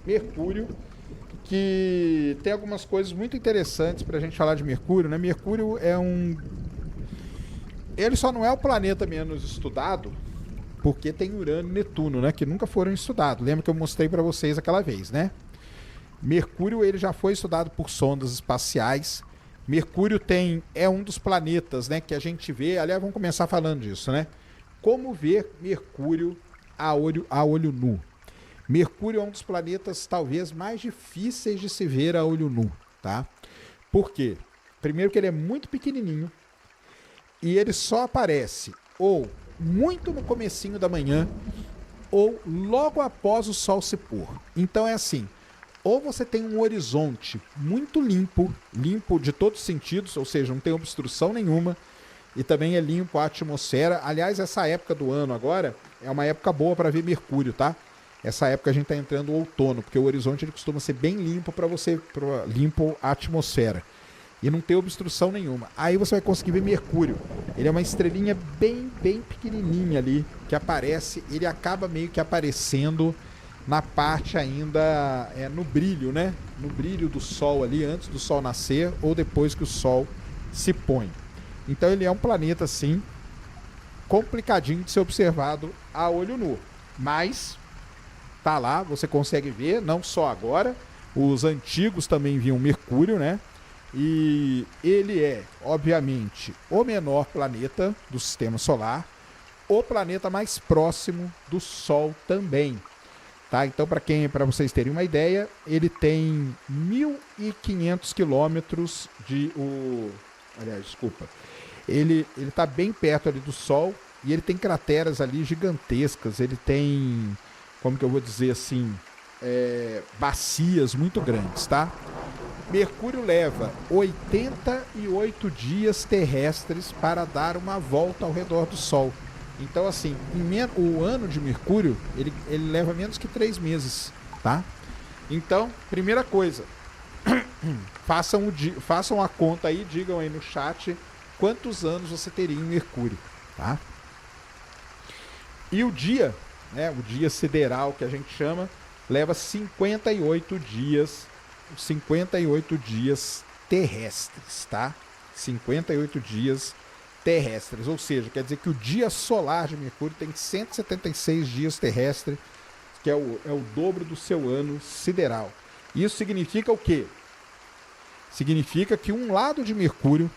Mercúrio, que tem algumas coisas muito interessantes para a gente falar de Mercúrio, né? Mercúrio é um... Ele só não é o planeta menos estudado, porque tem Urano e Netuno, né? Que nunca foram estudados. Lembra que eu mostrei para vocês aquela vez, né? Mercúrio ele já foi estudado por sondas espaciais. Mercúrio é um dos planetas, né, que a gente vê. Aliás, vamos começar falando disso, né? Como ver Mercúrio a olho nu? Mercúrio é um dos planetas talvez mais difíceis de se ver a olho nu, tá? Por quê? Primeiro que ele é muito pequenininho e ele só aparece ou muito no comecinho da manhã ou logo após o sol se pôr. Então é assim, ou você tem um horizonte muito limpo, limpo de todos os sentidos, ou seja, não tem obstrução nenhuma, e também é limpo a atmosfera. Aliás, essa época do ano agora é uma época boa para ver Mercúrio, tá? Essa época a gente está entrando no outono, porque o horizonte ele costuma ser bem limpo limpo a atmosfera. E não tem obstrução nenhuma. Aí você vai conseguir ver Mercúrio. Ele é uma estrelinha bem pequenininha ali, que aparece, ele acaba meio que aparecendo na parte ainda no brilho, né? No brilho do sol ali, antes do sol nascer ou depois que o sol se põe. Então ele é um planeta, assim, complicadinho de ser observado a olho nu. Mas tá lá, você consegue ver, não só agora. Os antigos também viam Mercúrio, né? E ele é, obviamente, o menor planeta do sistema solar, o planeta mais próximo do Sol também. Tá? Então, para vocês terem uma ideia, ele tem 1.500 quilômetros de... Aliás, desculpa. Ele está bem perto ali do Sol e ele tem crateras ali gigantescas. Ele tem, como que eu vou dizer assim, bacias muito grandes, tá? Mercúrio leva 88 dias terrestres para dar uma volta ao redor do Sol. Então, assim, o ano de Mercúrio, ele leva menos que 3 meses, tá? Então, primeira coisa, façam a conta aí, digam aí no chat quantos anos você teria em Mercúrio, tá? E o dia, né, o dia sideral que a gente chama, leva 58 dias terrestres, tá? 58 dias terrestres, ou seja, quer dizer que o dia solar de Mercúrio tem 176 dias terrestres, que é o dobro do seu ano sideral. Isso significa o quê? Significa que um lado de Mercúrio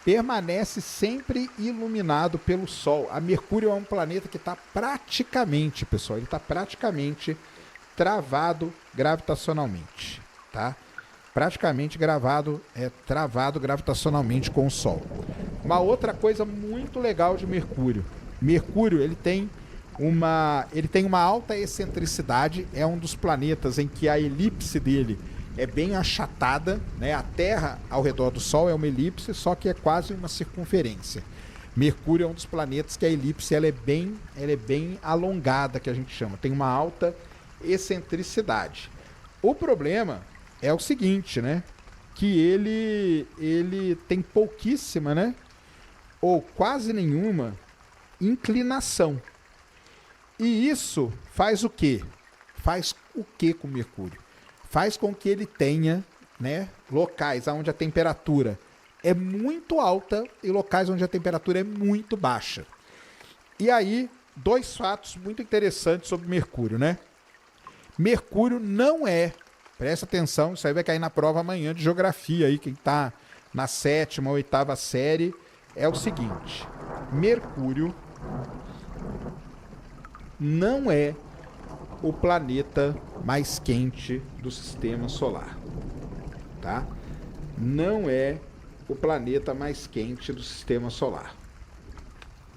permanece sempre iluminado pelo Sol. A Mercúrio é um planeta que está praticamente, pessoal, ele está praticamente travado gravitacionalmente, tá? Praticamente travado gravitacionalmente com o Sol. Uma outra coisa muito legal de Mercúrio. Mercúrio ele tem uma alta excentricidade, é um dos planetas em que a elipse dele é bem achatada, né? A Terra ao redor do Sol é uma elipse, só que é quase uma circunferência. Mercúrio é um dos planetas que a elipse ela é bem alongada, que a gente chama, tem uma alta excentricidade. O problema é o seguinte, né? Que ele tem pouquíssima, né? Ou quase nenhuma inclinação. E isso faz o quê? Faz o quê com Mercúrio? Faz com que ele tenha, né, locais onde a temperatura é muito alta e locais onde a temperatura é muito baixa. E aí, 2 fatos muito interessantes sobre Mercúrio, né? Mercúrio não é, presta atenção, isso aí vai cair na prova amanhã de geografia aí, quem está na 7ª, 8ª série, é o seguinte: Mercúrio não é o planeta mais quente do sistema solar, tá? Não é o planeta mais quente do sistema solar.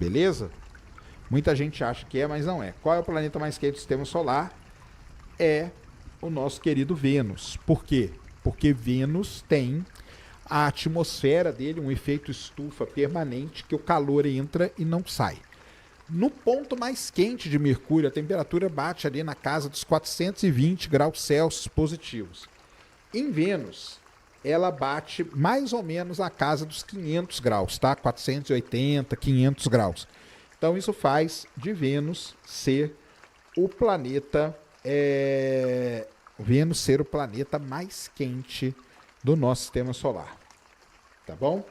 Beleza? Muita gente acha que é, mas não é. Qual é o planeta mais quente do sistema solar? É o nosso querido Vênus. Por quê? Porque Vênus tem a atmosfera dele, um efeito estufa permanente, que o calor entra e não sai. No ponto mais quente de Mercúrio, a temperatura bate ali na casa dos 420 graus Celsius positivos. Em Vênus, ela bate mais ou menos na casa dos 500 graus, tá? 480, 500 graus. Então isso faz de Vênus ser o planeta Vênus ser o planeta mais quente do nosso sistema solar. Tá bom?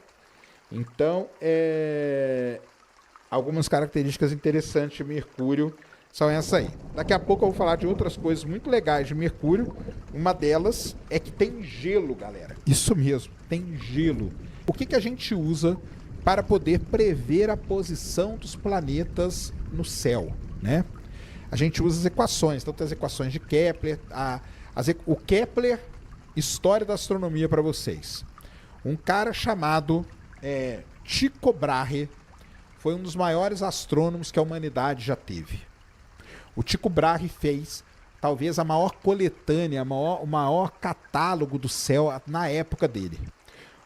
Então, algumas características interessantes de Mercúrio são essas aí. Daqui a pouco eu vou falar de outras coisas muito legais de Mercúrio. Uma delas é que tem gelo, galera. Isso mesmo, tem gelo. O que a gente usa para poder prever a posição dos planetas no céu, né? A gente usa as equações, então tem as equações de Kepler, o Kepler, história da astronomia para vocês. Um cara chamado Tycho Brahe foi um dos maiores astrônomos que a humanidade já teve. O Tycho Brahe fez talvez a maior coletânea, o maior catálogo do céu na época dele.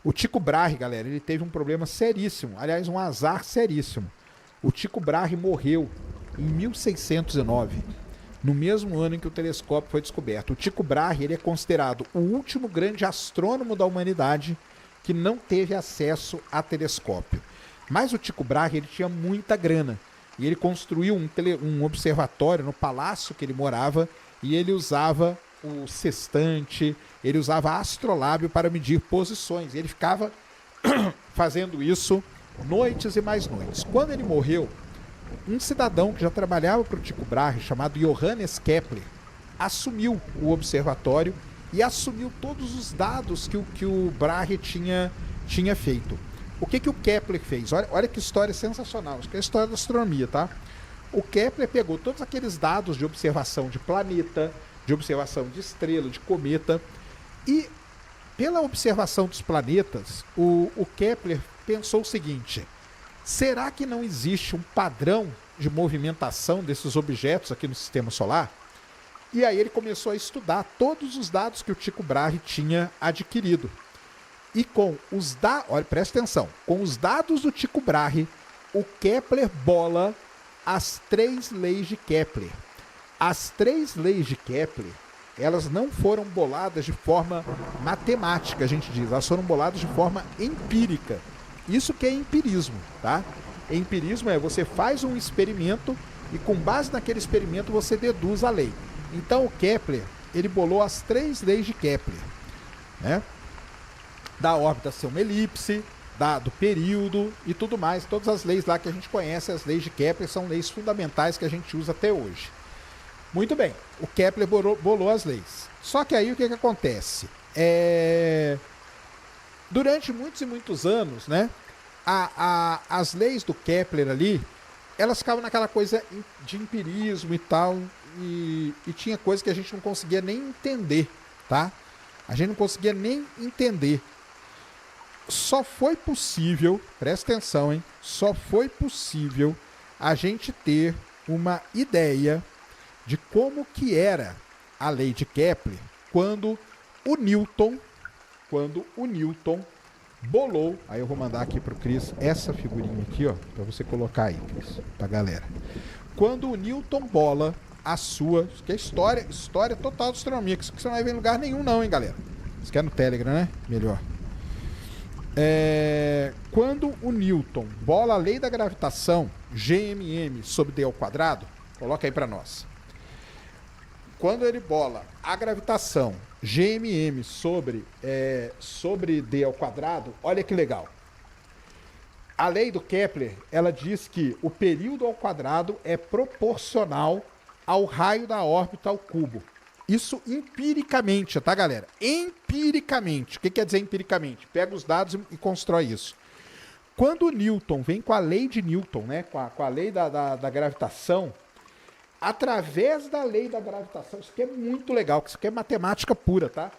O Tycho Brahe, galera, ele teve um problema seríssimo, aliás, um azar seríssimo. O Tycho Brahe morreu em 1609, no mesmo ano em que o telescópio foi descoberto. O Tycho Brahe, ele é considerado o último grande astrônomo da humanidade que não teve acesso a telescópio. Mas o Tycho Brahe, ele tinha muita grana. E ele construiu um observatório no palácio que ele morava e ele usava o sextante, ele usava astrolábio para medir posições. E ele ficava fazendo isso noites e mais noites. Quando ele morreu, um cidadão que já trabalhava para o Tycho Brahe, chamado Johannes Kepler, assumiu o observatório e assumiu todos os dados que o Brahe tinha feito. O que o Kepler fez? Olha que história sensacional. Isso que é a história da astronomia, tá? O Kepler pegou todos aqueles dados de observação de planeta, de observação de estrela, de cometa, e pela observação dos planetas, o Kepler pensou o seguinte: será que não existe um padrão de movimentação desses objetos aqui no sistema solar? E aí ele começou a estudar todos os dados que o Tycho Brahe tinha adquirido. E com os dados, olha, presta atenção, com os dados do Tycho Brahe, o Kepler bola as 3 leis de Kepler. As 3 leis de Kepler, elas não foram boladas de forma matemática, a gente diz, elas foram boladas de forma empírica. Isso que é empirismo, tá? Empirismo é você faz um experimento e com base naquele experimento você deduz a lei. Então o Kepler, ele bolou as 3 leis de Kepler, né? Da órbita ser uma elipse, do período e tudo mais. Todas as leis lá que a gente conhece, as leis de Kepler, são leis fundamentais que a gente usa até hoje. Muito bem, o Kepler bolou as leis. Só que aí o que acontece? Durante muitos e muitos anos, né, as leis do Kepler ali, elas ficavam naquela coisa de empirismo e tal, e tinha coisa que a gente não conseguia nem entender, tá? A gente não conseguia nem entender. Só foi possível, presta atenção, hein? Só foi possível a gente ter uma ideia de como que era a lei de Kepler quando o Newton bolou. Aí eu vou mandar aqui pro Cris essa figurinha aqui, ó, para você colocar aí, Cris, pra galera. Quando o Newton bola a sua, isso que é história total de astronomia, que isso você não vai ver em lugar nenhum não, hein, galera. Isso aqui é no Telegram, né? Melhor. Quando o Newton bola a lei da gravitação, GMM sobre D ao quadrado, coloca aí para nós. Quando ele bola a gravitação, GMM sobre D ao quadrado, olha que legal. A lei do Kepler, ela diz que o período ao quadrado é proporcional ao raio da órbita ao cubo. Isso empiricamente, tá, galera? Empiricamente. O que quer dizer empiricamente? Pega os dados e constrói isso. Quando o Newton vem com a lei de Newton, né, com a lei da gravitação, através da lei da gravitação, isso aqui é muito legal, isso aqui é matemática pura, tá?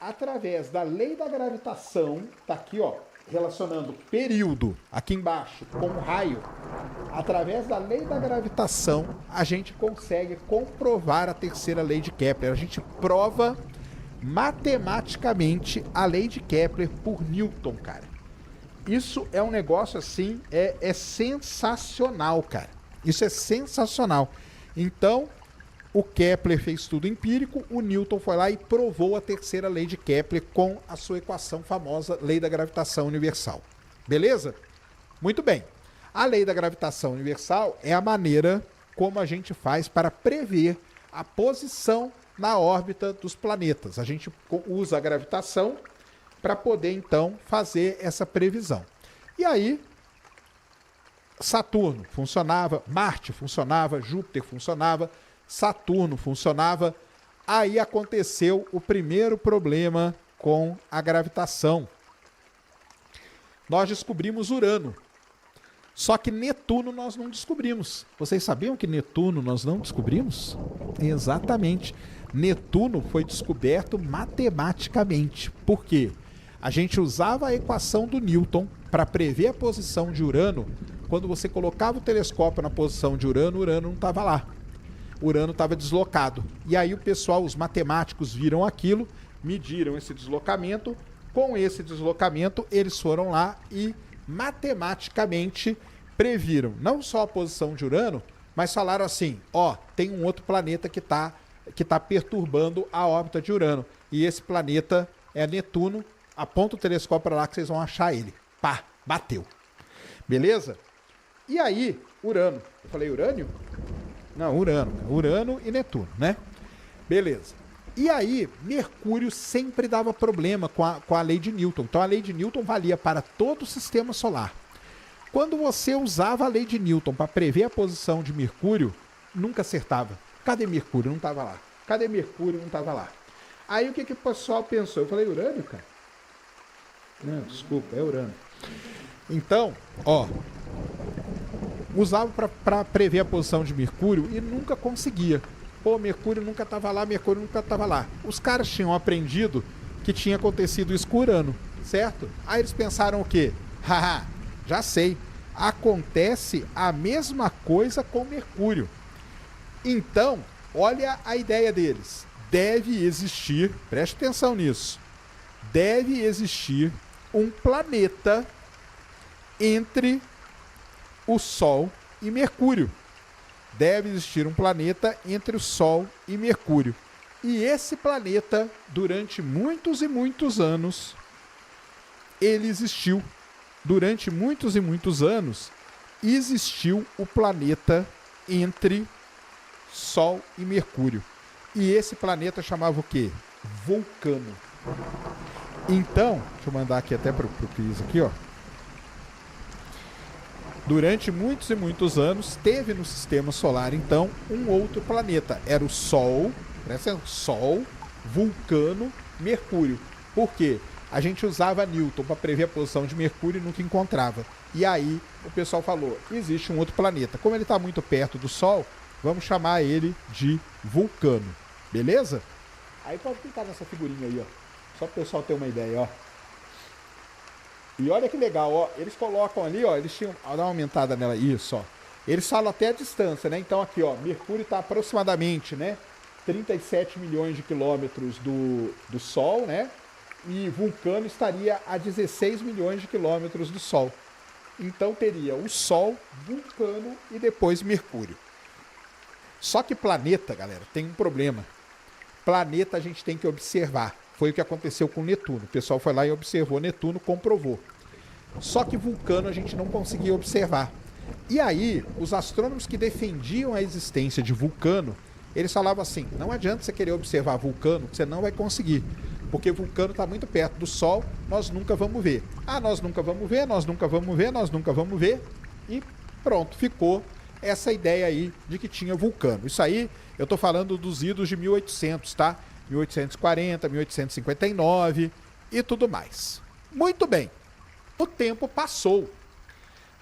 Através da lei da gravitação, tá aqui, ó, relacionando período, aqui embaixo, com raio, através da lei da gravitação, a gente consegue comprovar a terceira lei de Kepler. A gente prova matematicamente a lei de Kepler por Newton, cara. Isso é um negócio assim, é sensacional, cara. Isso é sensacional. Então, o Kepler fez tudo empírico, o Newton foi lá e provou a terceira lei de Kepler com a sua equação famosa, lei da gravitação universal. Beleza? Muito bem. A lei da gravitação universal é a maneira como a gente faz para prever a posição na órbita dos planetas. A gente usa a gravitação para poder, então, fazer essa previsão. E aí, Saturno funcionava, Marte funcionava, Júpiter funcionava, Saturno funcionava. Aí aconteceu o primeiro problema com a gravitação. Nós descobrimos Urano. Só que Netuno nós não descobrimos. Vocês sabiam que Netuno nós não descobrimos? Exatamente. Netuno foi descoberto matematicamente. Por quê? A gente usava a equação do Newton para prever a posição de Urano. Quando você colocava o telescópio na posição de Urano, Urano não estava lá. Urano estava deslocado. E aí o pessoal, os matemáticos, viram aquilo, mediram esse deslocamento. Com esse deslocamento, eles foram lá e matematicamente previram não só a posição de Urano, mas falaram assim, ó, tem um outro planeta que tá perturbando a órbita de Urano. E esse planeta é Netuno. Aponta o telescópio para lá que vocês vão achar ele. Pá, bateu. Beleza? E aí, Urano. Eu falei Urânio? Não, Urano. Urano e Netuno, né? Beleza. E aí, Mercúrio sempre dava problema com a lei de Newton. Então, a lei de Newton valia para todo o sistema solar. Quando você usava a lei de Newton para prever a posição de Mercúrio, nunca acertava. Cadê Mercúrio? Não estava lá. Cadê Mercúrio? Não estava lá. Aí, o que o pessoal pensou? Eu falei, Urânio, cara? Não, desculpa, é Urano. Então, ó, usava para prever a posição de Mercúrio e nunca conseguia. Pô, Mercúrio nunca estava lá, Mercúrio nunca estava lá. Os caras tinham aprendido que tinha acontecido isso com Urano, certo? Aí eles pensaram o quê? Haha, já sei. Acontece a mesma coisa com Mercúrio. Então, olha a ideia deles. Deve existir, preste atenção nisso, deve existir um planeta entre o Sol e Mercúrio. Deve existir um planeta entre o Sol e Mercúrio. E esse planeta, durante muitos e muitos anos, ele existiu. Durante muitos e muitos anos, existiu o planeta entre Sol e Mercúrio. E esse planeta chamava o quê? Vulcano. Então, deixa eu mandar aqui até para o Cris aqui, ó. Durante muitos e muitos anos, teve no sistema solar, então, um outro planeta. Era o Sol, Sol, Vulcano, Mercúrio. Por quê? A gente usava Newton para prever a posição de Mercúrio e nunca encontrava. E aí, o pessoal falou, existe um outro planeta. Como ele está muito perto do Sol, vamos chamar ele de Vulcano. Beleza? Aí pode clicar nessa figurinha aí, ó. Só para o pessoal ter uma ideia, ó. E olha que legal, ó, eles colocam ali, ó, eles tinham, ó, dá uma aumentada nela, isso, ó. Eles falam até a distância, né? Então aqui, ó, Mercúrio está aproximadamente, né, 37 milhões de quilômetros do Sol, né? E Vulcano estaria a 16 milhões de quilômetros do Sol. Então teria o Sol, Vulcano e depois Mercúrio. Só que planeta, galera, tem um problema. Planeta a gente tem que observar. Foi o que aconteceu com Netuno. O pessoal foi lá e observou Netuno, comprovou. Só que Vulcano a gente não conseguia observar. E aí, os astrônomos que defendiam a existência de Vulcano, eles falavam assim, não adianta você querer observar Vulcano, que você não vai conseguir. Porque Vulcano está muito perto do Sol, nós nunca vamos ver. Ah, nós nunca vamos ver, nós nunca vamos ver, nós nunca vamos ver. E pronto, ficou essa ideia aí de que tinha Vulcano. Isso aí, eu estou falando dos idos de 1800, tá? 1840, 1859 e tudo mais. Muito bem, o tempo passou.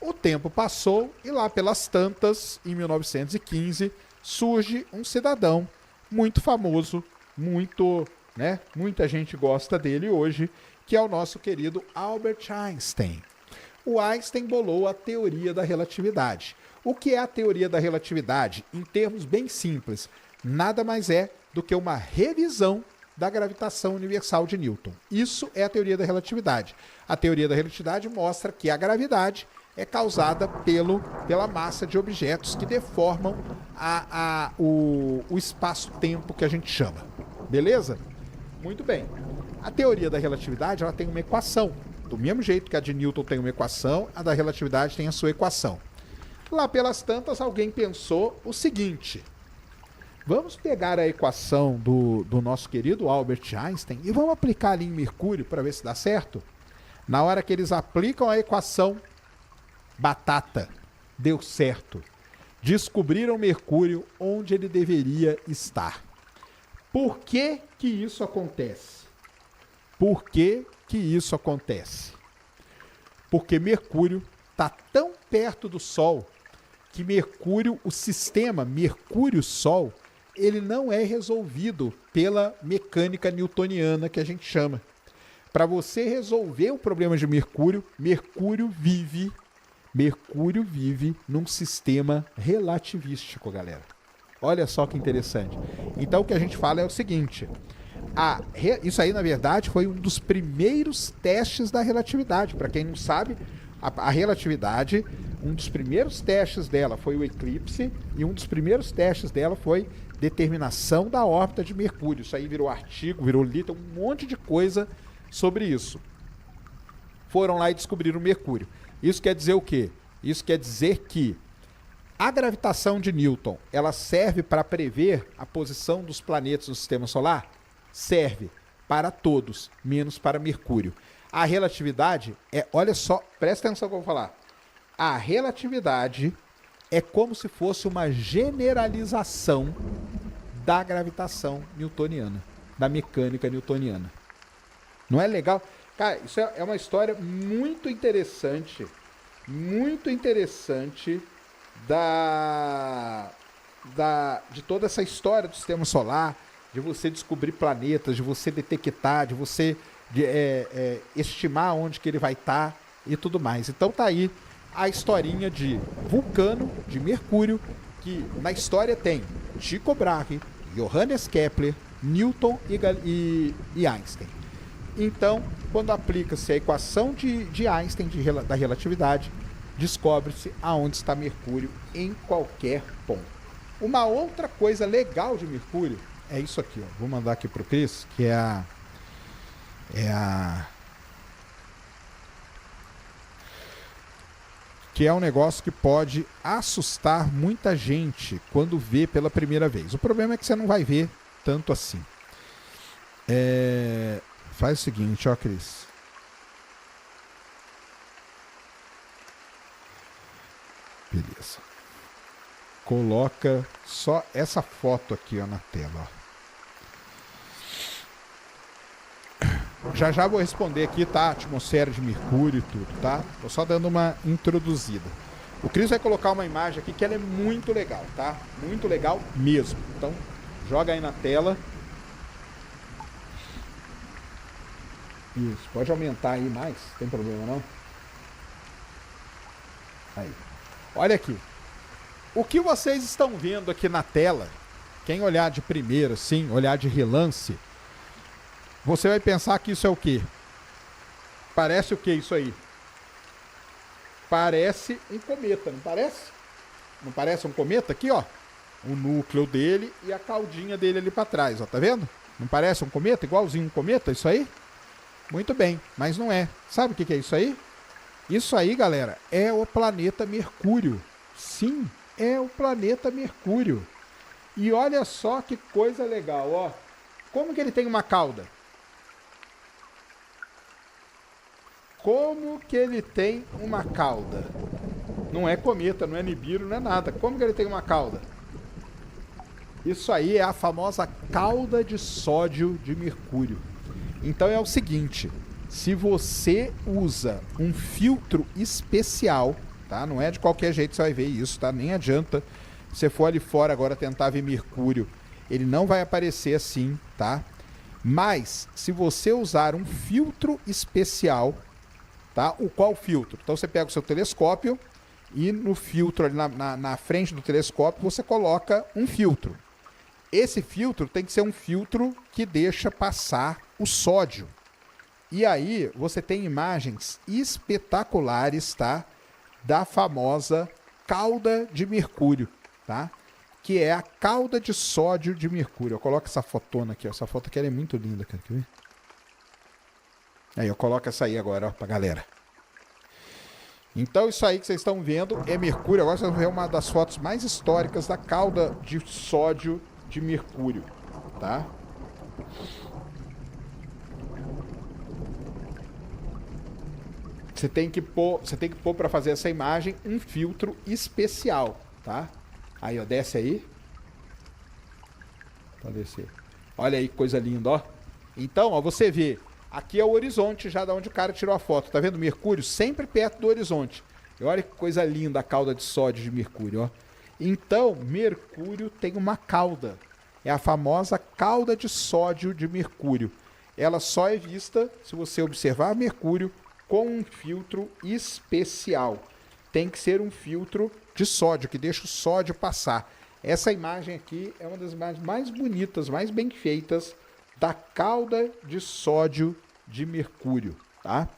O tempo passou e lá pelas tantas, em 1915, surge um cidadão muito famoso, muito, né? Muita gente gosta dele hoje, que é o nosso querido Albert Einstein. O Einstein bolou a teoria da relatividade. O que é a teoria da relatividade? Em termos bem simples, nada mais é do que uma revisão da gravitação universal de Newton. Isso é a teoria da relatividade. A teoria da relatividade mostra que a gravidade é causada pela massa de objetos que deformam o espaço-tempo que a gente chama. Beleza? Muito bem. A teoria da relatividade ela tem uma equação. Do mesmo jeito que a de Newton tem uma equação, a da relatividade tem a sua equação. Lá pelas tantas, alguém pensou o seguinte: Vamos pegar a equação do nosso querido Albert Einstein e vamos aplicar ali em Mercúrio para ver se dá certo? Na hora que eles aplicam a equação, batata, deu certo. Descobriram Mercúrio onde ele deveria estar. Por que que isso acontece? Por que que isso acontece? Porque Mercúrio está tão perto do Sol que Mercúrio, o sistema Mercúrio-Sol, ele não é resolvido pela mecânica newtoniana que a gente chama. Para você resolver o problema de Mercúrio, Mercúrio vive num sistema relativístico, galera. Olha só que interessante. Então o que a gente fala é o seguinte: isso aí, na verdade, foi um dos primeiros testes da relatividade. Para quem não sabe, a relatividade, um dos primeiros testes dela foi o eclipse, e um dos primeiros testes dela foi determinação da órbita de Mercúrio. Isso aí virou artigo, virou livro, um monte de coisa sobre isso. Foram lá e descobriram Mercúrio. Isso quer dizer o quê? Isso quer dizer que a gravitação de Newton, ela serve para prever a posição dos planetas no sistema solar? Serve para todos, menos para Mercúrio. A relatividade olha só, presta atenção no que eu vou falar. A relatividade é como se fosse uma generalização da gravitação newtoniana, da mecânica newtoniana. Não é legal? Cara, isso é uma história muito interessante de toda essa história do sistema solar, de você descobrir planetas, de você detectar, de você estimar onde que ele vai estar e tudo mais. Então tá aí a historinha de Vulcano, de Mercúrio, que na história tem Tycho Brahe, Johannes Kepler, Newton e Einstein. Então, quando aplica-se a equação de Einstein da relatividade, descobre-se aonde está Mercúrio em qualquer ponto. Uma outra coisa legal de Mercúrio é isso aqui, ó. Vou mandar aqui para o Cris, que que é um negócio que pode assustar muita gente quando vê pela primeira vez. O problema é que você não vai ver tanto assim. Faz o seguinte, ó, Cris. Beleza. Coloca só essa foto aqui, ó, na tela, ó. Já vou responder aqui, tá? A atmosfera de Mercúrio e tudo, tá? Tô só dando uma introduzida. O Cris vai colocar uma imagem aqui que ela é muito legal, tá? Muito legal mesmo. Então, joga aí na tela. Isso, pode aumentar aí mais, não tem problema não. Aí. Olha aqui. O que vocês estão vendo aqui na tela, quem olhar de primeiro, assim, olhar de relance, você vai pensar que isso é o quê? Parece o quê isso aí? Parece um cometa, não parece? Não parece um cometa aqui, ó? O núcleo dele e a caudinha dele ali para trás, ó, tá vendo? Não parece um cometa? Igualzinho um cometa, isso aí? Muito bem, mas não é. Sabe o que é isso aí? Isso aí, galera, é o planeta Mercúrio. Sim, é o planeta Mercúrio. E olha só que coisa legal, ó. Como que ele tem uma cauda? Como que ele tem uma cauda? Não é cometa, não é Nibiru, não é nada. Como que ele tem uma cauda? Isso aí é a famosa cauda de sódio de Mercúrio. Então é o seguinte, se você usa um filtro especial, tá? Não é de qualquer jeito que você vai ver isso, tá? Nem adianta você for ali fora agora tentar ver Mercúrio, ele não vai aparecer assim, tá? Mas se você usar um filtro especial, tá? O qual filtro? Então você pega o seu telescópio e no filtro ali na frente do telescópio você coloca um filtro. Esse filtro tem que ser um filtro que deixa passar o sódio. E aí você tem imagens espetaculares, tá? Da famosa cauda de Mercúrio, tá? Que é a cauda de sódio de Mercúrio. Eu coloco essa fotona aqui, ó. Essa foto aqui ela é muito linda, cara. Quer ver? Aí eu coloco essa aí agora, ó, pra galera. Então isso aí que vocês estão vendo é Mercúrio. Agora vocês vão ver uma das fotos mais históricas da cauda de sódio de Mercúrio, tá? Você tem que pôr para fazer essa imagem um filtro especial, tá? Aí, ó, desce aí. Pode descer. Olha aí que coisa linda, ó. Então, ó, você vê, aqui é o horizonte já da onde o cara tirou a foto. Tá vendo Mercúrio sempre perto do horizonte. E olha que coisa linda a cauda de sódio de Mercúrio, ó. Então, Mercúrio tem uma cauda. É a famosa cauda de sódio de Mercúrio. Ela só é vista se você observar Mercúrio com um filtro especial. Tem que ser um filtro de sódio, que deixa o sódio passar. Essa imagem aqui é uma das imagens mais bonitas, mais bem feitas da cauda de sódio de Mercúrio, tá?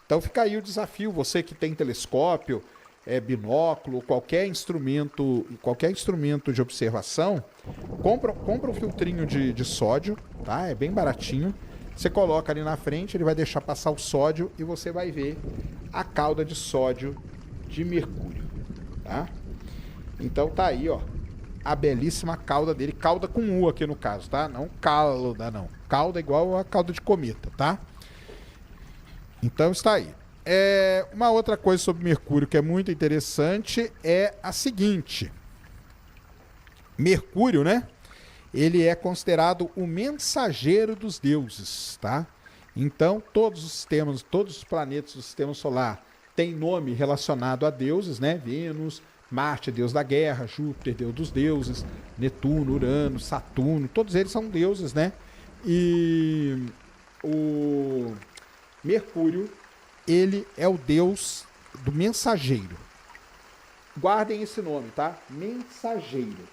Então fica aí o desafio, você que tem telescópio, binóculo, qualquer instrumento de observação, compra um filtrinho de sódio, tá? É bem baratinho. Você coloca ali na frente, ele vai deixar passar o sódio e você vai ver a cauda de sódio de Mercúrio, tá? Então tá aí, ó, a belíssima cauda dele, cauda com U aqui no caso, tá? Não cauda, não. Cauda igual a cauda de cometa, tá? Então está aí. Uma outra coisa sobre Mercúrio que é muito interessante é a seguinte. Mercúrio, né? Ele é considerado o mensageiro dos deuses, tá? Então, todos os planetas do sistema solar têm nome relacionado a deuses, né? Vênus, Marte, deus da guerra, Júpiter, deus dos deuses, Netuno, Urano, Saturno, todos eles são deuses, né? E o Mercúrio, ele é o deus do mensageiro. Guardem esse nome, tá? Mensageiro.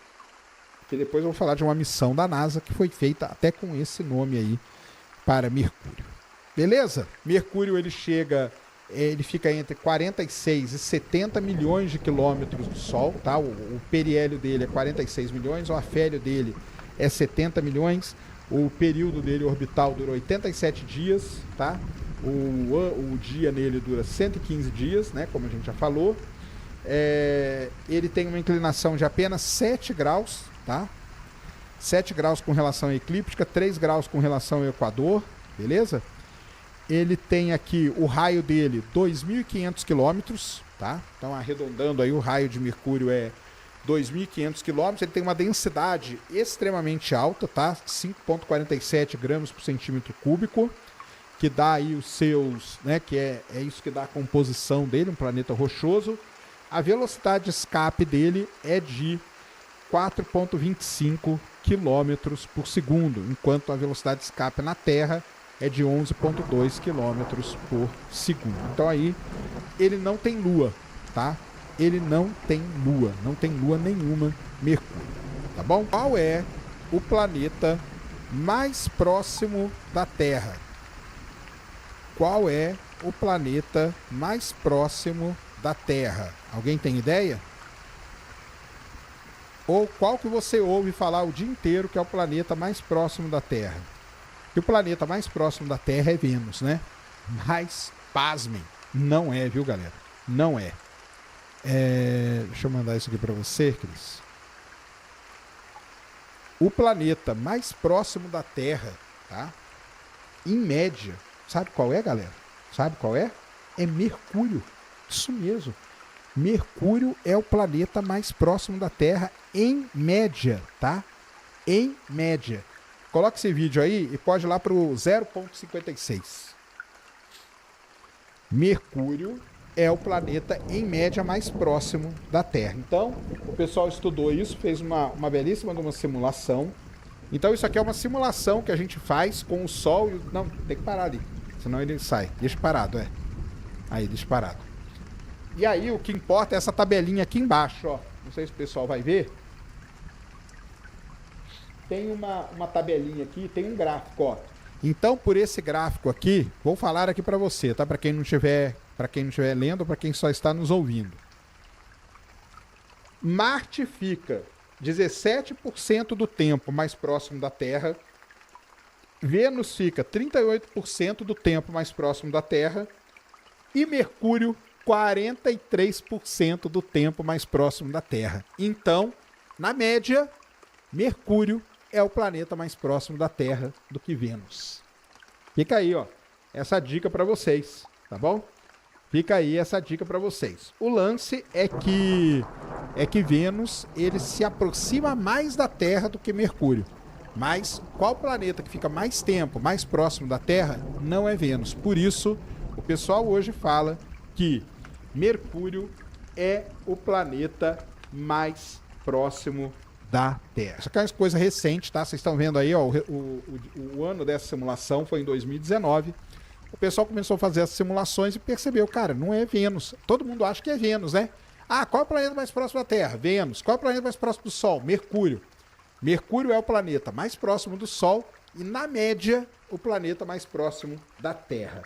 Que depois eu vou falar de uma missão da NASA que foi feita até com esse nome aí para Mercúrio. Beleza? Mercúrio ele fica entre 46 e 70 milhões de quilômetros do Sol, tá? O periélio dele é 46 milhões, o afélio dele é 70 milhões, o período dele orbital dura 87 dias, tá? O dia nele dura 115 dias, né? Como a gente já falou. Ele tem uma inclinação de apenas 7 graus, tá? 7 graus com relação à eclíptica, 3 graus com relação ao Equador, beleza? Ele tem aqui o raio dele 2.500 quilômetros, tá? Então, arredondando aí, o raio de Mercúrio é 2.500 quilômetros. Ele tem uma densidade extremamente alta, tá? 5,47 gramas por centímetro cúbico, que dá aí os seus, né? Que é isso que dá a composição dele, um planeta rochoso. A velocidade de escape dele é de 4,25 km por segundo, enquanto a velocidade de escape na Terra é de 11,2 km por segundo. Então aí ele não tem lua, tá? Ele não tem lua nenhuma, Mercúrio, tá bom? Qual é o planeta mais próximo da Terra? Qual é o planeta mais próximo da Terra? Alguém tem ideia? Ou qual que você ouve falar o dia inteiro que é o planeta mais próximo da Terra? E o planeta mais próximo da Terra é Vênus, né? Mas, pasmem, não é, viu, galera? Não é. Deixa eu mandar isso aqui para você, Cris. O planeta mais próximo da Terra, tá? Em média, sabe qual é, galera? Sabe qual é? É Mercúrio. Isso mesmo. Mercúrio é o planeta mais próximo da Terra em média, tá? Em média. Coloca esse vídeo aí e pode ir lá para o 0,56. Mercúrio é o planeta em média mais próximo da Terra. Então, o pessoal estudou isso, fez uma belíssima simulação. Então, isso aqui é uma simulação que a gente faz com o Sol. Não, tem que parar ali, senão ele sai. Deixa parado, Aí, deixa parado. E aí, o que importa é essa tabelinha aqui embaixo, ó. Não sei se o pessoal vai ver. Tem uma tabelinha aqui, tem um gráfico, ó. Então, por esse gráfico aqui, vou falar aqui para você, tá? Para quem não estiver lendo, para quem só está nos ouvindo. Marte fica 17% do tempo mais próximo da Terra. Vênus fica 38% do tempo mais próximo da Terra. E Mercúrio, 43% do tempo mais próximo da Terra. Então, na média, Mercúrio é o planeta mais próximo da Terra do que Vênus. Fica aí, ó, essa dica para vocês, tá bom? Fica aí essa dica para vocês. O lance é que Vênus ele se aproxima mais da Terra do que Mercúrio. Mas qual planeta que fica mais tempo, mais próximo da Terra, não é Vênus. Por isso, o pessoal hoje fala que Mercúrio é o planeta mais próximo da Terra. Isso aqui é uma coisa recente, tá? Vocês estão vendo aí, ó, o ano dessa simulação foi em 2019. O pessoal começou a fazer as simulações e percebeu, cara, não é Vênus. Todo mundo acha que é Vênus, né? Ah, qual é o planeta mais próximo da Terra? Vênus. Qual é o planeta mais próximo do Sol? Mercúrio. Mercúrio é o planeta mais próximo do Sol e, na média, o planeta mais próximo da Terra.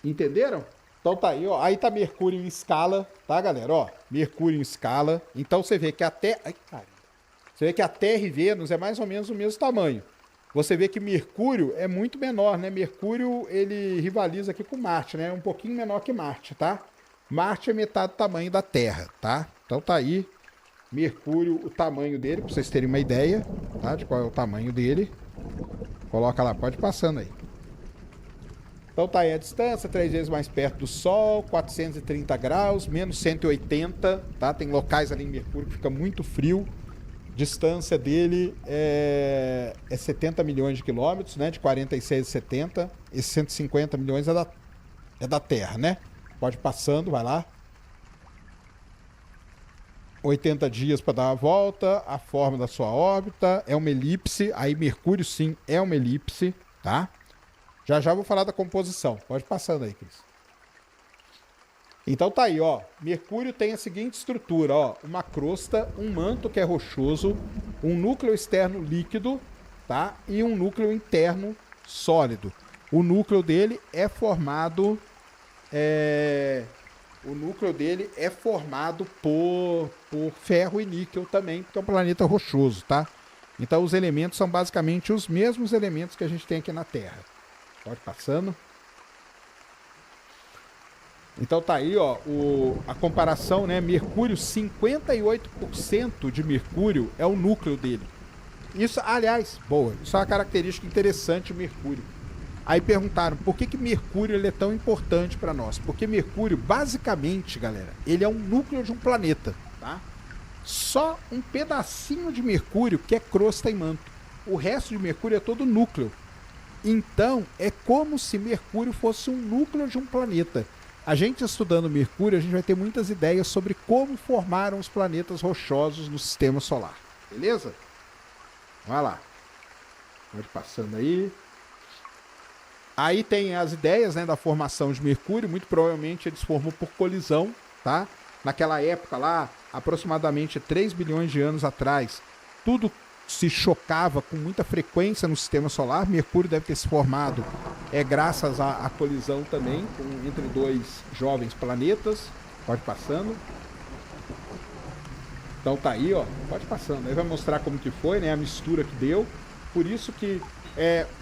Entenderam? Então tá aí, ó. Aí tá Mercúrio em escala, tá, galera? Ó, Mercúrio em escala. Então você vê que a Terra... Ai, cara. Você vê que a Terra e Vênus é mais ou menos o mesmo tamanho. Você vê que Mercúrio é muito menor, né? Mercúrio, ele rivaliza aqui com Marte, né? É um pouquinho menor que Marte, tá? Marte é metade do tamanho da Terra, tá? Então tá aí Mercúrio, o tamanho dele, pra vocês terem uma ideia, tá? De qual é o tamanho dele. Coloca lá, pode ir passando aí. Então tá aí a distância, 3 vezes mais perto do Sol, 430 graus, menos 180, tá? Tem locais ali em Mercúrio que fica muito frio. Distância dele é 70 milhões de quilômetros, né? De 46 a 70. Esses 150 milhões é da Terra, né? Pode ir passando, vai lá. 80 dias para dar a volta, a forma da sua órbita, é uma elipse. Aí Mercúrio sim é uma elipse, tá? Já vou falar da composição. Pode ir passando aí, Cris. Então tá aí, ó. Mercúrio tem a seguinte estrutura, ó. Uma crosta, um manto que é rochoso, um núcleo externo líquido, tá? E um núcleo interno sólido. O núcleo dele é formado... O núcleo dele é formado por ferro e níquel também, porque é um planeta rochoso, tá? Então os elementos são basicamente os mesmos elementos que a gente tem aqui na Terra. Pode passando. Então tá aí, ó, a comparação, né? Mercúrio, 58% de Mercúrio é o núcleo dele. Isso, aliás, boa, isso é uma característica interessante de Mercúrio. Aí perguntaram, por que Mercúrio ele é tão importante para nós? Porque Mercúrio, basicamente, galera, ele é um núcleo de um planeta, tá? Só um pedacinho de Mercúrio que é crosta e manto. O resto de Mercúrio é todo núcleo. Então, é como se Mercúrio fosse um núcleo de um planeta. A gente estudando Mercúrio, a gente vai ter muitas ideias sobre como formaram os planetas rochosos no sistema solar. Beleza? Vai lá. Pode passando aí. Aí tem as ideias, né, da formação de Mercúrio. Muito provavelmente ele se formou por colisão, tá? Naquela época lá, aproximadamente 3 bilhões de anos atrás, tudo se chocava com muita frequência no sistema solar. Mercúrio deve ter se formado graças à colisão também entre dois jovens planetas. Pode passando. Então tá aí, ó. Pode passando. Aí vai mostrar como que foi, né? A mistura que deu. Por isso que...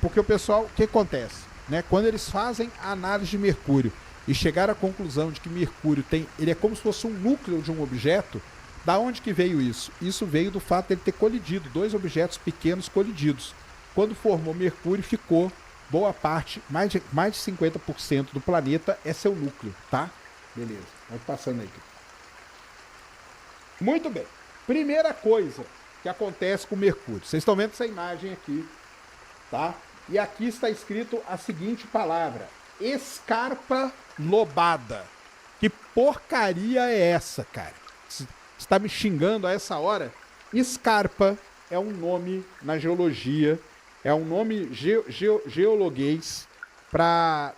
porque o pessoal... O que acontece? Né? Quando eles fazem a análise de Mercúrio e chegaram à conclusão de que Mercúrio ele é como se fosse um núcleo de um objeto. Da onde que veio isso? Isso veio do fato de ele ter colidido, dois objetos pequenos colididos. Quando formou Mercúrio, ficou boa parte, mais de 50% do planeta é seu núcleo, tá? Beleza, vai passando aí. Muito bem. Primeira coisa que acontece com Mercúrio. Vocês estão vendo essa imagem aqui, tá? E aqui está escrito a seguinte palavra: escarpa lobada. Que porcaria é essa, cara? Está me xingando a essa hora? Escarpa é um nome na geologia, é um nome geologuês para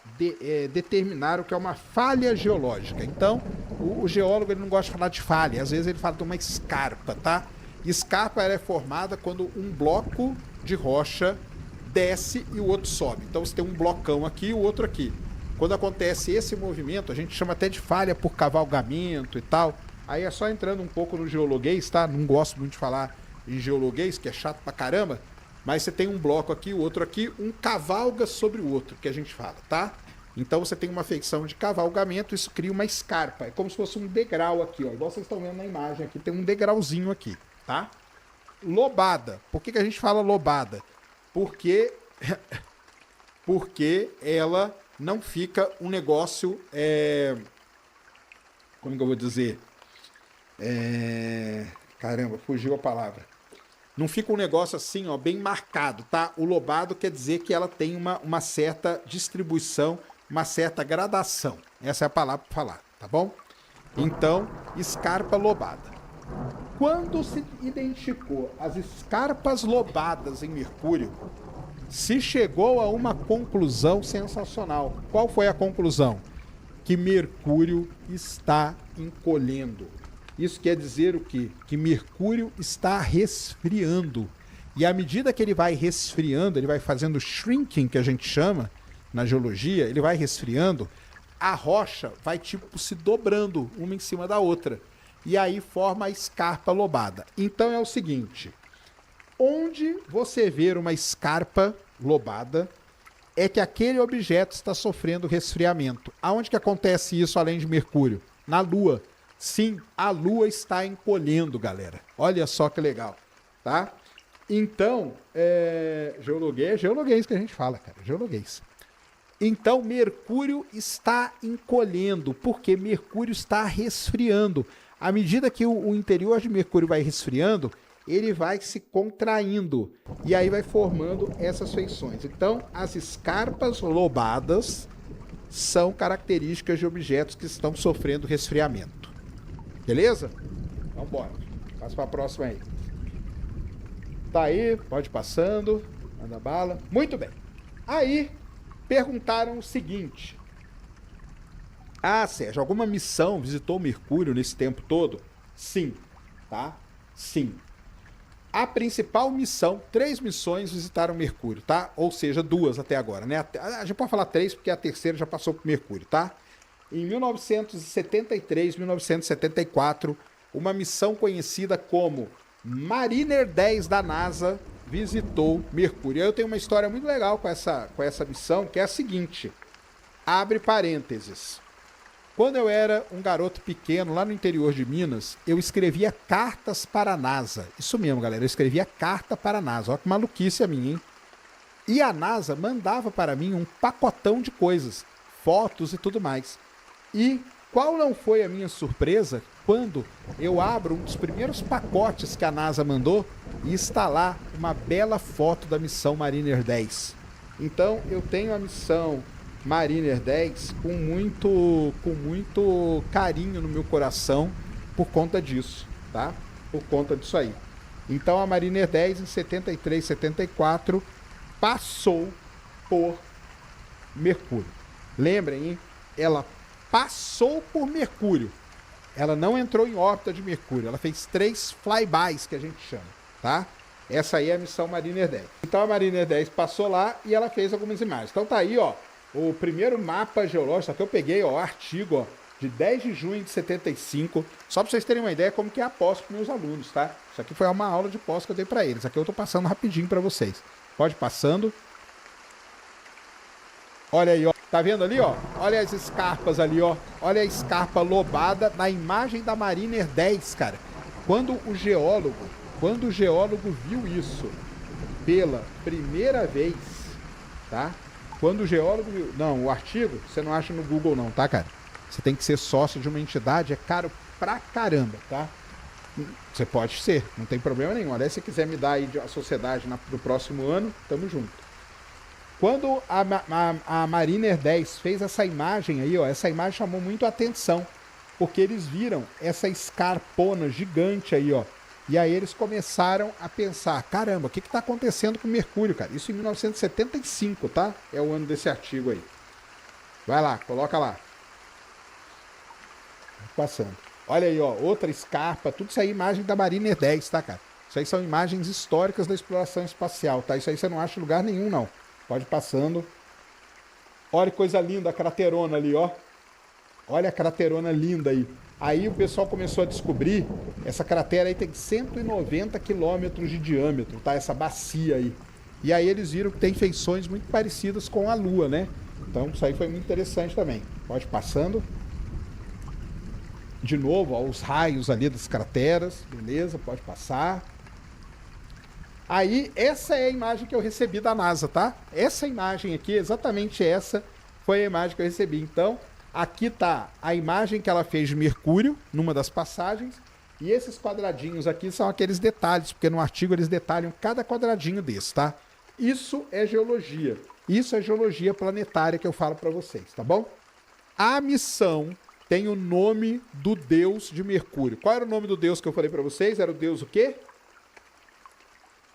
determinar o que é uma falha geológica. Então, o geólogo ele não gosta de falar de falha, às vezes ele fala de uma escarpa, tá? Escarpa ela é formada quando um bloco de rocha desce e o outro sobe. Então você tem um blocão aqui e o outro aqui. Quando acontece esse movimento, a gente chama até de falha por cavalgamento e tal. Aí é só entrando um pouco no geologuês, tá? Não gosto muito de falar em geologuês, que é chato pra caramba. Mas você tem um bloco aqui, o outro aqui, um cavalga sobre o outro, que a gente fala, tá? Então você tem uma feição de cavalgamento, isso cria uma escarpa. É como se fosse um degrau aqui, ó. Igual vocês estão vendo na imagem aqui, tem um degrauzinho aqui, tá? lobada. Por que a gente fala lobada? Porque, porque ela não fica um negócio... como que eu vou dizer? Caramba, fugiu a palavra. Não fica um negócio assim, ó, bem marcado, tá? O lobado quer dizer que ela tem uma certa distribuição, uma certa gradação. Essa é a palavra para falar, tá bom? Então, escarpa lobada. Quando se identificou as escarpas lobadas em Mercúrio, se chegou a uma conclusão sensacional. Qual foi a conclusão? Que Mercúrio está encolhendo. Isso quer dizer o quê? Que Mercúrio está resfriando. E à medida que ele vai resfriando, ele vai fazendo shrinking, que a gente chama na geologia, ele vai resfriando, a rocha vai tipo se dobrando uma em cima da outra. E aí forma a escarpa lobada. Então é o seguinte, onde você ver uma escarpa lobada, é que aquele objeto está sofrendo resfriamento. Aonde que acontece isso além de Mercúrio? Na Lua. Sim, a Lua está encolhendo, galera. Olha só que legal, tá? Então, geologuês que a gente fala, cara, geologuês. Então, Mercúrio está encolhendo, porque Mercúrio está resfriando. À medida que o interior de Mercúrio vai resfriando, ele vai se contraindo e aí vai formando essas feições. Então, as escarpas lobadas são características de objetos que estão sofrendo resfriamento. Beleza? Então, bora. Passa para a próxima aí. Tá aí, pode ir passando. Manda bala. Muito bem. Aí, perguntaram o seguinte. Ah, Sérgio, alguma missão visitou Mercúrio nesse tempo todo? Sim, tá? Sim. A principal missão, 3 missões visitaram Mercúrio, tá? Ou seja, 2 até agora, né? A gente pode falar 3 porque a terceira já passou por Mercúrio, tá? Em 1973, 1974, uma missão conhecida como Mariner 10 da NASA visitou Mercúrio. Eu tenho uma história muito legal com essa missão, que é a seguinte. Abre parênteses. Quando eu era um garoto pequeno, lá no interior de Minas, eu escrevia cartas para a NASA. Isso mesmo, galera. Eu escrevia carta para a NASA. Olha que maluquice a minha, hein? E a NASA mandava para mim um pacotão de coisas, fotos e tudo mais. E qual não foi a minha surpresa quando eu abro um dos primeiros pacotes que a NASA mandou e está lá uma bela foto da missão Mariner 10. Então, eu tenho a missão Mariner 10 com muito carinho no meu coração por conta disso, tá? Por conta disso aí. Então a Mariner 10 em 73, 74 passou por Mercúrio. Lembrem, hein? Ela passou por Mercúrio. Ela não entrou em órbita de Mercúrio. Ela fez 3 flybys, que a gente chama, tá? Essa aí é a missão Mariner 10. Então a Mariner 10 passou lá e ela fez algumas imagens. Então tá aí, ó, o primeiro mapa geológico que eu peguei, ó, artigo, ó, de 10 de junho de 75, só para vocês terem uma ideia como que é a pós para meus alunos, tá? Isso aqui foi uma aula de pós que eu dei para eles. Aqui eu tô passando rapidinho para vocês. Pode ir passando. Olha aí, ó. Tá vendo ali, ó? Olha as escarpas ali, ó. Olha a escarpa lobada na imagem da Mariner 10, cara. Quando o geólogo viu isso pela primeira vez, tá? Quando o geólogo viu... Não, o artigo você não acha no Google não, tá, cara? Você tem que ser sócio de uma entidade, é caro pra caramba, tá? Você pode ser, não tem problema nenhum. Aliás, se você quiser me dar aí a sociedade no próximo ano, tamo junto. Quando a Mariner 10 fez essa imagem aí, ó, essa imagem chamou muito a atenção, porque eles viram essa escarpona gigante aí, ó. E aí eles começaram a pensar, caramba, o que está acontecendo com o Mercúrio, cara? Isso em 1975, tá? É o ano desse artigo aí. Vai lá, coloca lá. Passando. Olha aí, ó, outra escarpa, tudo isso aí imagem da Mariner 10, tá, cara? Isso aí são imagens históricas da exploração espacial, tá? Isso aí você não acha em lugar nenhum, não. Pode ir passando. Olha que coisa linda, a craterona ali, ó. Olha a craterona linda aí. Aí o pessoal começou a descobrir, essa cratera aí tem 190 quilômetros de diâmetro, tá? Essa bacia aí. E aí eles viram que tem feições muito parecidas com a Lua, né? Então isso aí foi muito interessante também. Pode ir passando. De novo, ó, os raios ali das crateras, beleza? Pode passar. Aí, essa é a imagem que eu recebi da NASA, tá? Essa imagem aqui, exatamente essa, foi a imagem que eu recebi. Então, aqui tá a imagem que ela fez de Mercúrio, numa das passagens, e esses quadradinhos aqui são aqueles detalhes, porque no artigo eles detalham cada quadradinho desse, tá? Isso é geologia. Isso é geologia planetária que eu falo para vocês, tá bom? A missão tem o nome do deus de Mercúrio. Qual era o nome do deus que eu falei para vocês? Era o deus o quê?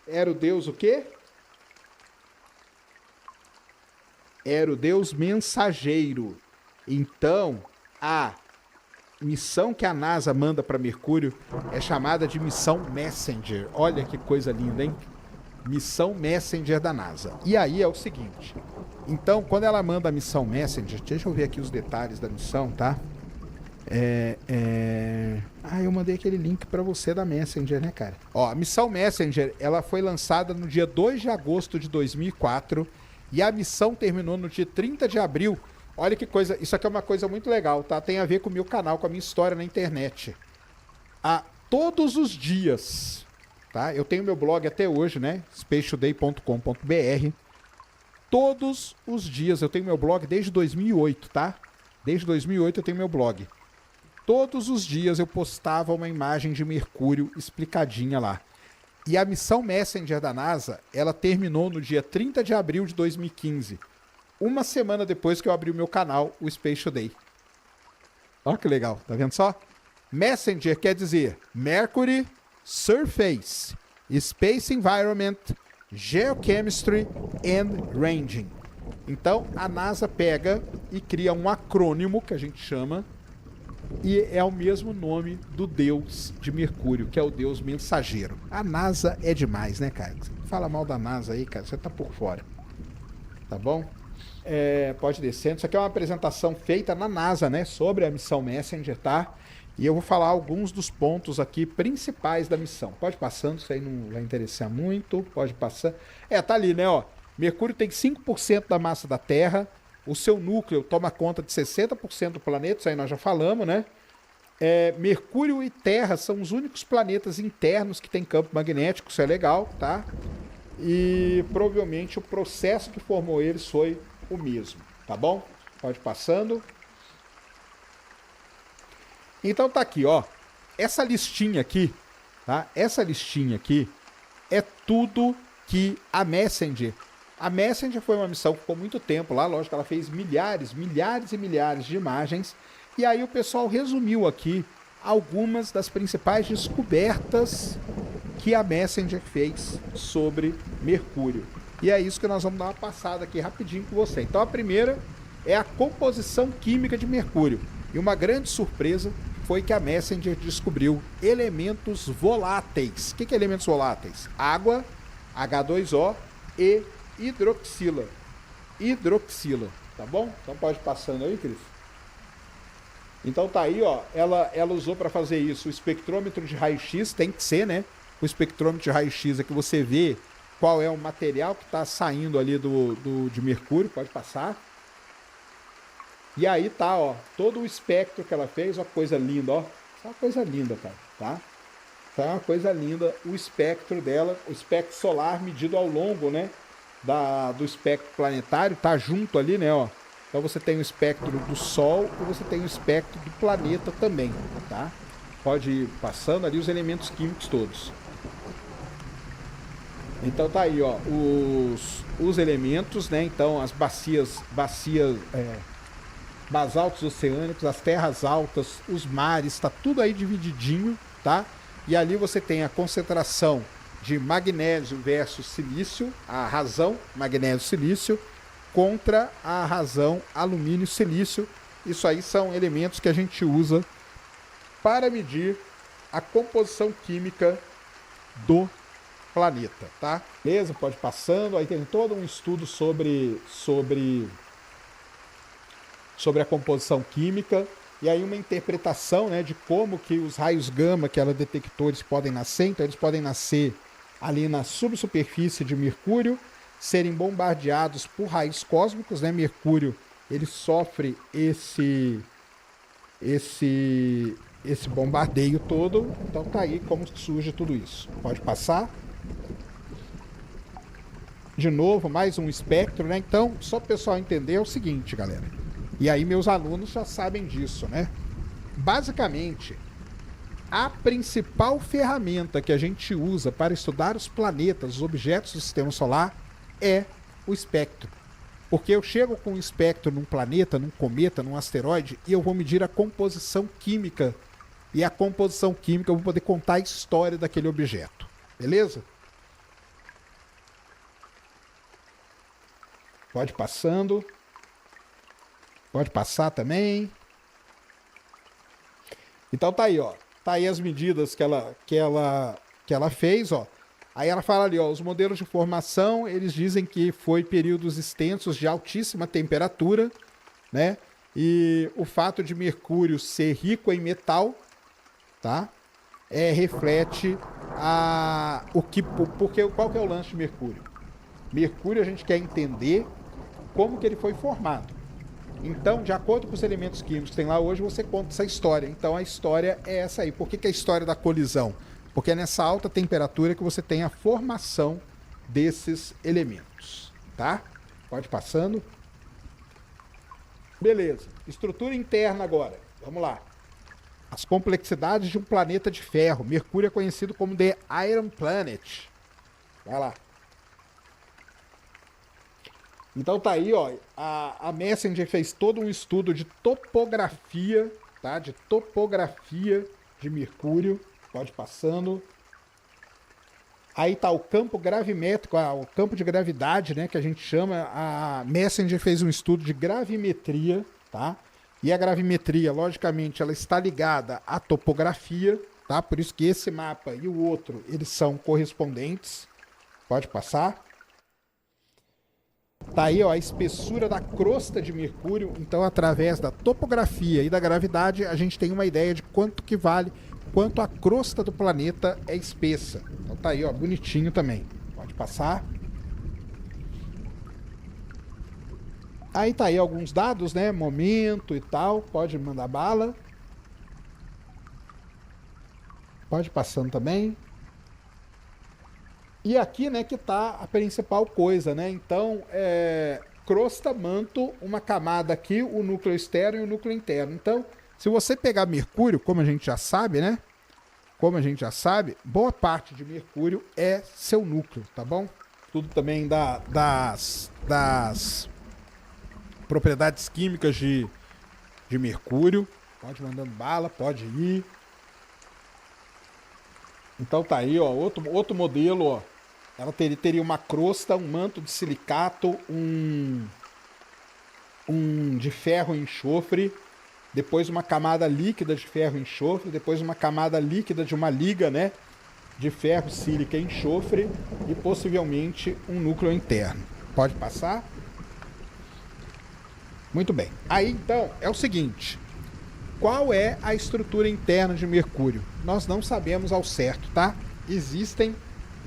Era o deus o quê? Era o deus mensageiro. Então, a missão que a NASA manda para Mercúrio é chamada de missão Messenger. Olha que coisa linda, hein? Missão Messenger da NASA. E aí é o seguinte. Então, quando ela manda a missão Messenger, deixa eu ver aqui os detalhes da missão, tá? eu mandei aquele link para você da Messenger, né, cara? Ó, a missão Messenger, ela foi lançada no dia 2 de agosto de 2004 e a missão terminou no dia 30 de abril. Olha que coisa, isso aqui é uma coisa muito legal, tá? Tem a ver com o meu canal, com a minha história na internet. Todos os dias, tá? Eu tenho meu blog até hoje, né? spacetoday.com.br. Todos os dias, eu tenho meu blog desde 2008, tá? Desde 2008 eu tenho meu blog. Todos os dias eu postava uma imagem de Mercúrio explicadinha lá. E a missão Messenger da NASA, ela terminou no dia 30 de abril de 2015. Uma semana depois que eu abri o meu canal, o Space Today. Olha que legal, tá vendo só? Messenger quer dizer Mercury Surface, Space Environment, Geochemistry and Ranging. Então a NASA pega e cria um acrônimo que a gente chama e é o mesmo nome do deus de Mercúrio, que é o deus mensageiro. A NASA é demais, né, cara? Fala mal da NASA aí, cara, você tá por fora. Tá bom? Pode descer. Isso aqui é uma apresentação feita na NASA, né, sobre a missão Messenger, tá? E eu vou falar alguns dos pontos aqui principais da missão. Pode passando, isso aí não vai interessar muito. Pode passar. Tá ali, né, ó. Mercúrio tem 5% da massa da Terra. O seu núcleo toma conta de 60% do planeta, isso aí nós já falamos, né? Mercúrio e Terra são os únicos planetas internos que têm campo magnético, isso é legal, tá? E provavelmente o processo que formou eles foi o mesmo, tá bom? Pode passando. Então tá aqui, ó. Essa listinha aqui, tá? Essa listinha aqui é tudo que a Messenger foi uma missão que ficou muito tempo lá, lógico, ela fez milhares e milhares de imagens, e aí o pessoal resumiu aqui algumas das principais descobertas que a Messenger fez sobre Mercúrio. E é isso que nós vamos dar uma passada aqui rapidinho com você. Então a primeira é a composição química de Mercúrio. E uma grande surpresa foi que a Messenger descobriu elementos voláteis. O que é elementos voláteis? Água, H2O e hidroxila, tá bom? Então pode ir passando aí, Cris. Então tá aí, ó, ela usou para fazer isso o espectrômetro de raio-x, tem que ser, né? O espectrômetro de raio-x é que você vê qual é o material que está saindo ali de Mercúrio, pode passar. E aí tá, ó, todo o espectro que ela fez, ó, coisa linda, ó. Isso é uma coisa linda, cara, tá? Isso é uma coisa linda, o espectro dela, o espectro solar medido ao longo, né? Do espectro planetário, tá junto ali, né, ó. Então você tem o espectro do Sol e você tem o espectro do planeta também, tá? Pode ir passando ali os elementos químicos todos. Então tá aí, ó, os elementos, né? Então as bacias basaltos oceânicos, as terras altas, os mares, tá tudo aí divididinho, tá? E ali você tem a concentração de magnésio versus silício, a razão magnésio-silício contra a razão alumínio-silício. Isso aí são elementos que a gente usa para medir a composição química do planeta, tá? Beleza? Pode ir passando. Aí tem todo um estudo sobre a composição química e aí uma interpretação, né, de como que os raios gama que ela detectou eles podem nascer. Então eles podem nascer ali na subsuperfície de Mercúrio, serem bombardeados por raios cósmicos, né? Mercúrio, ele sofre esse bombardeio todo. Então tá aí como surge tudo isso. Pode passar. de novo, mais um espectro, né? Então, só para o pessoal entender é o seguinte, galera. E aí meus alunos já sabem disso, né? Basicamente, a principal ferramenta que a gente usa para estudar os planetas, os objetos do sistema solar, é o espectro. Porque eu chego com um espectro num planeta, num cometa, num asteroide, e eu vou medir a composição química. E a composição química eu vou poder contar a história daquele objeto. Beleza? Pode passando. Pode passar também. Então tá aí, ó. Tá aí as medidas que ela fez, ó. Aí ela fala ali, ó, os modelos de formação, eles dizem que foi períodos extensos de altíssima temperatura, né? E o fato de Mercúrio ser rico em metal, tá? Reflete porque qual que é o lance de Mercúrio? Mercúrio a gente quer entender como que ele foi formado. Então, de acordo com os elementos químicos que tem lá hoje, você conta essa história. Então, a história é essa aí. Por que é a história da colisão? Porque é nessa alta temperatura que você tem a formação desses elementos, tá? Pode passando. Beleza. Estrutura interna agora. Vamos lá. As complexidades de um planeta de ferro. Mercúrio é conhecido como The Iron Planet. Vai lá. Então tá aí, ó. A Messenger fez todo um estudo de topografia, tá? De topografia de Mercúrio. Pode passando. Aí tá o campo gravimétrico, o campo de gravidade, né, que a gente chama. A Messenger fez um estudo de gravimetria, tá? E a gravimetria, logicamente, ela está ligada à topografia, tá? Por isso que esse mapa e o outro, eles são correspondentes. Pode passar. Tá aí, ó, a espessura da crosta de Mercúrio. Então, através da topografia e da gravidade, a gente tem uma ideia de quanto que vale, quanto a crosta do planeta é espessa. Então tá aí, ó, bonitinho também. Pode passar. Aí tá aí alguns dados, né? Momento e tal. Pode mandar bala. Pode passando também. E aqui, né, que tá a principal coisa, né? Então, crosta, manto, uma camada aqui, o núcleo externo e o núcleo interno. Então, se você pegar Mercúrio, como a gente já sabe, né? Como a gente já sabe, boa parte de Mercúrio é seu núcleo, tá bom? Tudo também das propriedades químicas de Mercúrio. Pode mandando bala, pode ir. Então tá aí, ó, outro modelo, ó. Ela teria uma crosta, um manto de silicato, um de ferro e enxofre, depois uma camada líquida de ferro e enxofre, depois uma camada líquida de uma liga, né, de ferro, sílica e enxofre, e possivelmente um núcleo interno. Pode passar? Muito bem. Aí, então, é o seguinte. Qual é a estrutura interna de Mercúrio? Nós não sabemos ao certo, tá? Existem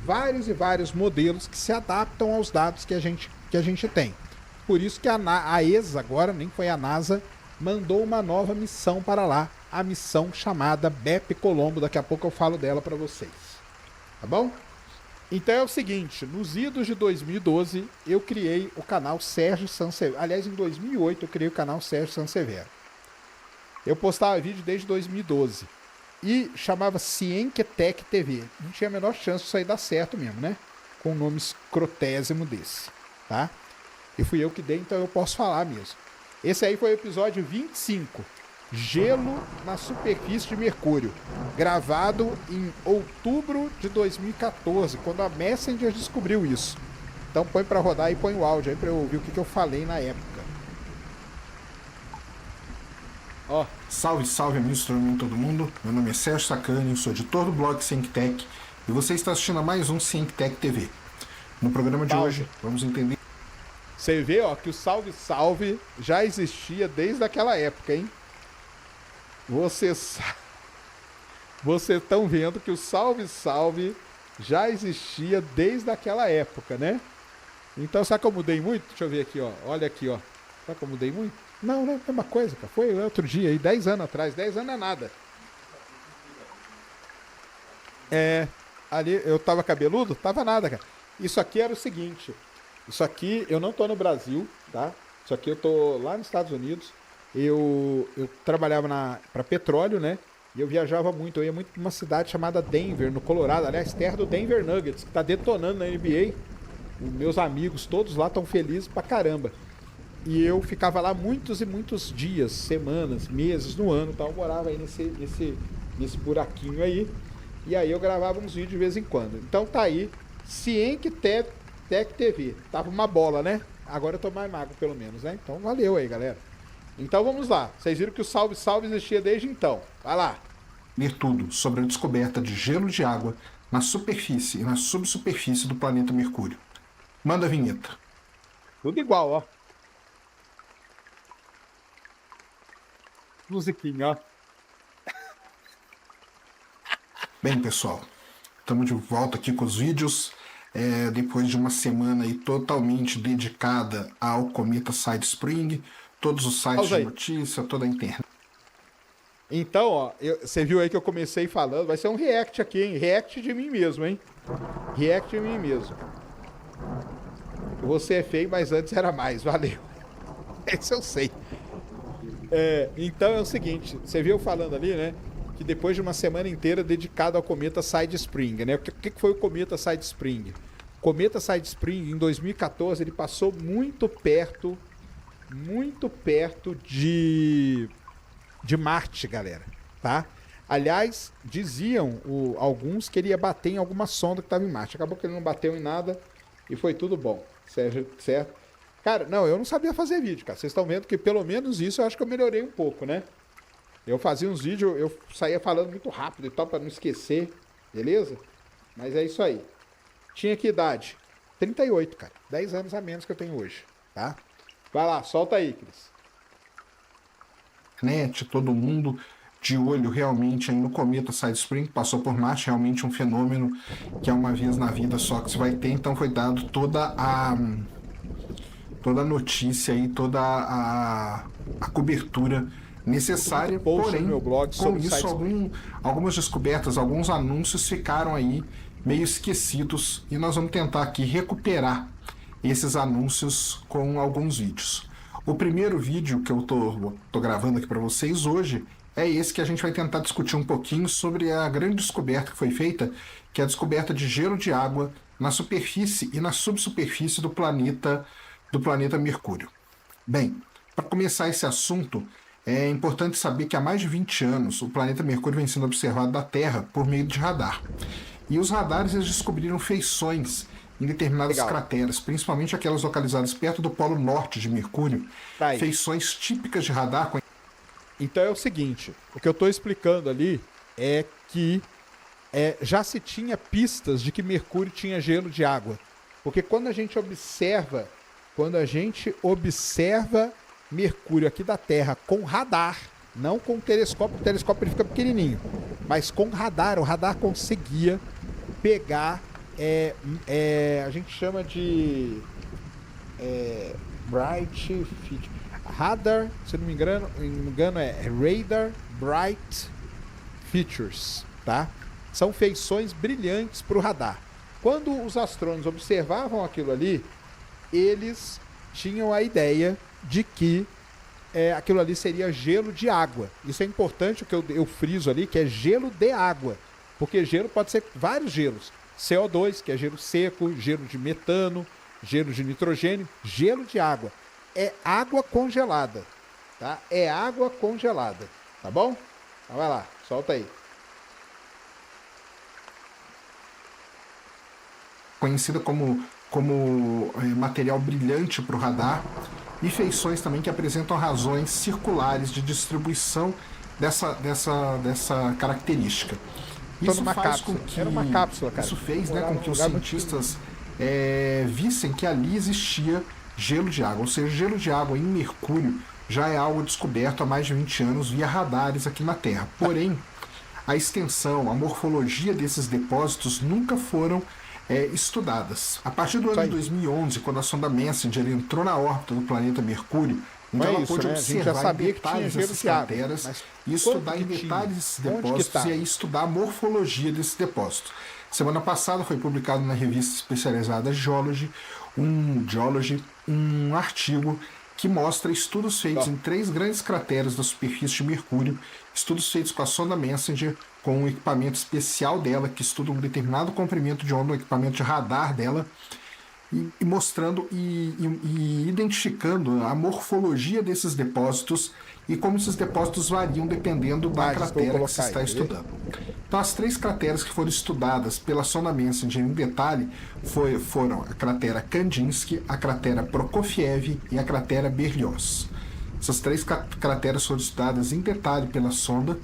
vários e vários modelos que se adaptam aos dados que a gente tem. Por isso que a ESA, agora, nem foi a NASA, mandou uma nova missão para lá, a missão chamada BEP Colombo. Daqui a pouco eu falo dela para vocês. Tá bom? Então é o seguinte, nos idos de 2012, eu criei o canal Sérgio Sansevero. Aliás, em 2008 eu criei o canal Sérgio Sansevero. Eu postava vídeo desde 2012. E chamava Cienquetec TV. Não tinha a menor chance de sair dar certo mesmo, né? Com um nome escrotésimo desse, tá? E fui eu que dei, então eu posso falar mesmo. Esse aí foi o episódio 25. Gelo na superfície de Mercúrio. Gravado em outubro de 2014, quando a Messenger descobriu isso. Então põe pra rodar e põe o áudio aí pra eu ouvir o que eu falei na época. Ó, salve, salve, amigos, tudo bem, todo mundo? Meu nome é Sérgio Sacani, sou editor do blog Cienquetec e você está assistindo a mais um Cienquetec TV. No programa de hoje, vamos entender... Você vê, ó, que o Salve Salve já existia desde aquela época, hein? Vocês estão vendo que o Salve Salve já existia desde aquela época, né? Então, será que eu mudei muito? Deixa eu ver aqui, ó. Olha aqui, ó. Será que eu mudei muito? Não, não é a mesma coisa, cara. Foi outro dia aí, 10 anos atrás. 10 anos não é nada. Ali eu tava cabeludo? Tava nada, cara. Isso aqui era o seguinte. Isso aqui, eu não tô no Brasil, tá? Isso aqui eu tô lá nos Estados Unidos. Eu trabalhava para petróleo, né? E eu viajava muito. Eu ia muito pra uma cidade chamada Denver, no Colorado. Aliás, terra do Denver Nuggets, que tá detonando na NBA. Os meus amigos todos lá estão felizes pra caramba. E eu ficava lá muitos e muitos dias, semanas, meses no ano, tal. Eu morava aí nesse buraquinho aí. E aí eu gravava uns vídeos de vez em quando. Então tá aí, Cienc Tech TV. Tava uma bola, né? Agora eu tô mais magro pelo menos, né? Então valeu aí, galera. Então vamos lá. Vocês viram que o Salve Salve existia desde então. Vai lá. Ler tudo sobre a descoberta de gelo de água na superfície e na subsuperfície do planeta Mercúrio. Manda a vinheta. Tudo igual, ó. Musiquinha, ó. Bem, pessoal, estamos de volta aqui com os vídeos. Depois de uma semana aí totalmente dedicada ao cometa Side Spring, todos os sites de notícia, toda a internet. Então, ó, você viu aí que eu comecei falando, vai ser um react aqui, hein? React de mim mesmo, hein? React de mim mesmo. Você é feio, mas antes era mais, valeu. Esse eu sei. Então é o seguinte, você viu falando ali, né? Que depois de uma semana inteira dedicada ao cometa Side Spring, né? O que foi o cometa Side Spring? O cometa Side Spring, em 2014, ele passou muito perto de Marte, galera, tá? Aliás, diziam alguns que ele ia bater em alguma sonda que estava em Marte. Acabou que ele não bateu em nada e foi tudo bom, certo? Cara, não, eu não sabia fazer vídeo, cara. Vocês estão vendo que pelo menos isso eu acho que eu melhorei um pouco, né? Eu fazia uns vídeos, eu saía falando muito rápido e tal, para não esquecer, beleza? Mas é isso aí. Tinha que idade? 38, cara. 10 anos a menos que eu tenho hoje, tá? Vai lá, solta aí, Cris. Todo mundo de olho realmente aí no cometa Side Spring, passou por Marte, realmente um fenômeno que é uma vez na vida só que você vai ter, então foi dado toda a notícia e toda a cobertura necessária, porém, no meu blog com isso algumas descobertas, alguns anúncios ficaram aí meio esquecidos e nós vamos tentar aqui recuperar esses anúncios com alguns vídeos. O primeiro vídeo que eu tô gravando aqui para vocês hoje é esse que a gente vai tentar discutir um pouquinho sobre a grande descoberta que foi feita, que é a descoberta de gelo de água na superfície e na subsuperfície do planeta Mercúrio. Bem, para começar esse assunto, é importante saber que há mais de 20 anos o planeta Mercúrio vem sendo observado da Terra por meio de radar. E os radares eles descobriram feições em determinadas crateras, principalmente aquelas localizadas perto do polo norte de Mercúrio, feições típicas de radar. Então é o seguinte, o que eu estou explicando ali é que já se tinha pistas de que Mercúrio tinha gelo de água. Porque quando a gente observa Mercúrio aqui da Terra com radar, não com telescópio, o telescópio ele fica pequenininho, mas com radar, o radar conseguia pegar, a gente chama de bright feature, radar, se não me engano é radar bright features, tá? São feições brilhantes para o radar. Quando os astrônomos observavam aquilo ali, eles tinham a ideia de que aquilo ali seria gelo de água. Isso é importante, o que eu friso ali, que é gelo de água. Porque gelo pode ser vários gelos. CO2, que é gelo seco, gelo de metano, gelo de nitrogênio, gelo de água. É água congelada, tá? É água congelada, tá bom? Então vai lá, solta aí. Conhecida como material brilhante para o radar, e feições também que apresentam razões circulares de distribuição dessa característica. Isso faz com que era uma cápsula, cara. Isso fez, né, com que os cientistas vissem que ali existia gelo de água, ou seja, gelo de água em Mercúrio já é algo descoberto há mais de 20 anos via radares aqui na Terra. Porém, a extensão, a morfologia desses depósitos nunca foram estudadas. A partir do ano de 2011, quando a sonda Messenger entrou na órbita do planeta Mercúrio, então ela pôde observar em detalhes essas crateras e estudar em detalhes esses depósitos e aí estudar a morfologia desses depósitos. Semana passada foi publicado na revista especializada Geology um artigo que mostra estudos feitos em 3 grandes crateras da superfície de Mercúrio, estudos feitos com a sonda Messenger, com um equipamento especial dela, que estuda um determinado comprimento de onda, um equipamento de radar dela, e mostrando e identificando a morfologia desses depósitos e como esses depósitos variam dependendo da cratera que se está estudando. Então, as 3 crateras que foram estudadas pela sonda Messenger em detalhe foram a cratera Kandinsky, a cratera Prokofiev e a cratera Berlioz. Essas 3 crateras foram estudadas em detalhe pela sonda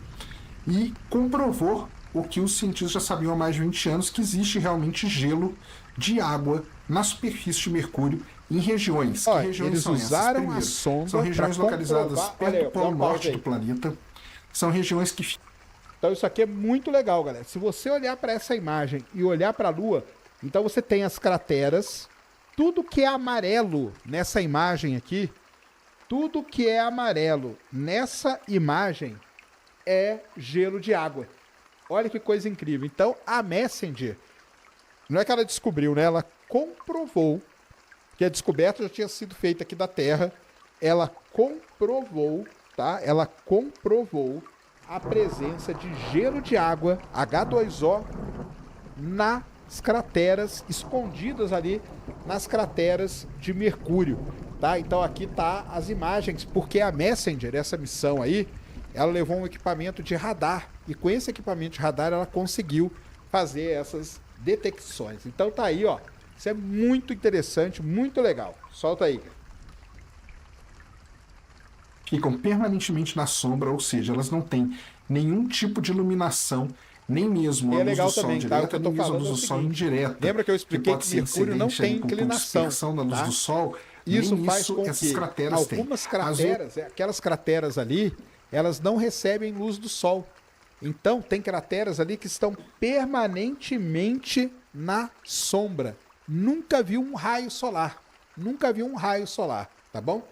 e comprovou o que os cientistas já sabiam há mais de 20 anos, que existe realmente gelo de água na superfície de Mercúrio em regiões. Que regiões eles são usaram essas? a sonda. São regiões localizadas perto do Polo Norte do planeta. São regiões que... Então isso aqui é muito legal, galera. Se você olhar para essa imagem e olhar para a Lua, então você tem as crateras, tudo que é amarelo nessa imagem aqui, tudo que é amarelo nessa imagem é gelo de água. Olha que coisa incrível. Então a Messenger, não é que ela descobriu, né? Ela comprovou que a descoberta já tinha sido feita aqui da Terra. Ela comprovou, tá? Ela comprovou a presença de gelo de água, H2O, nas crateras, escondidas ali nas crateras de Mercúrio, tá? Então aqui tá as imagens, porque a Messenger, essa missão aí, ela levou um equipamento de radar, e com esse equipamento de radar ela conseguiu fazer essas detecções. Então tá aí, ó. Isso é muito interessante, muito legal. Solta aí. Ficam permanentemente na sombra, ou seja, elas não têm nenhum tipo de iluminação, nem mesmo a luz do sol direta, nem mesmo a luz do sol indireta. Lembra que eu expliquei que Mercúrio não tem inclinação, da luz do sol? Isso faz com que algumas crateras, aquelas crateras ali, elas não recebem luz do sol. Então, tem crateras ali que estão permanentemente na sombra. Nunca viu um raio solar. Nunca viu um raio solar, tá bom?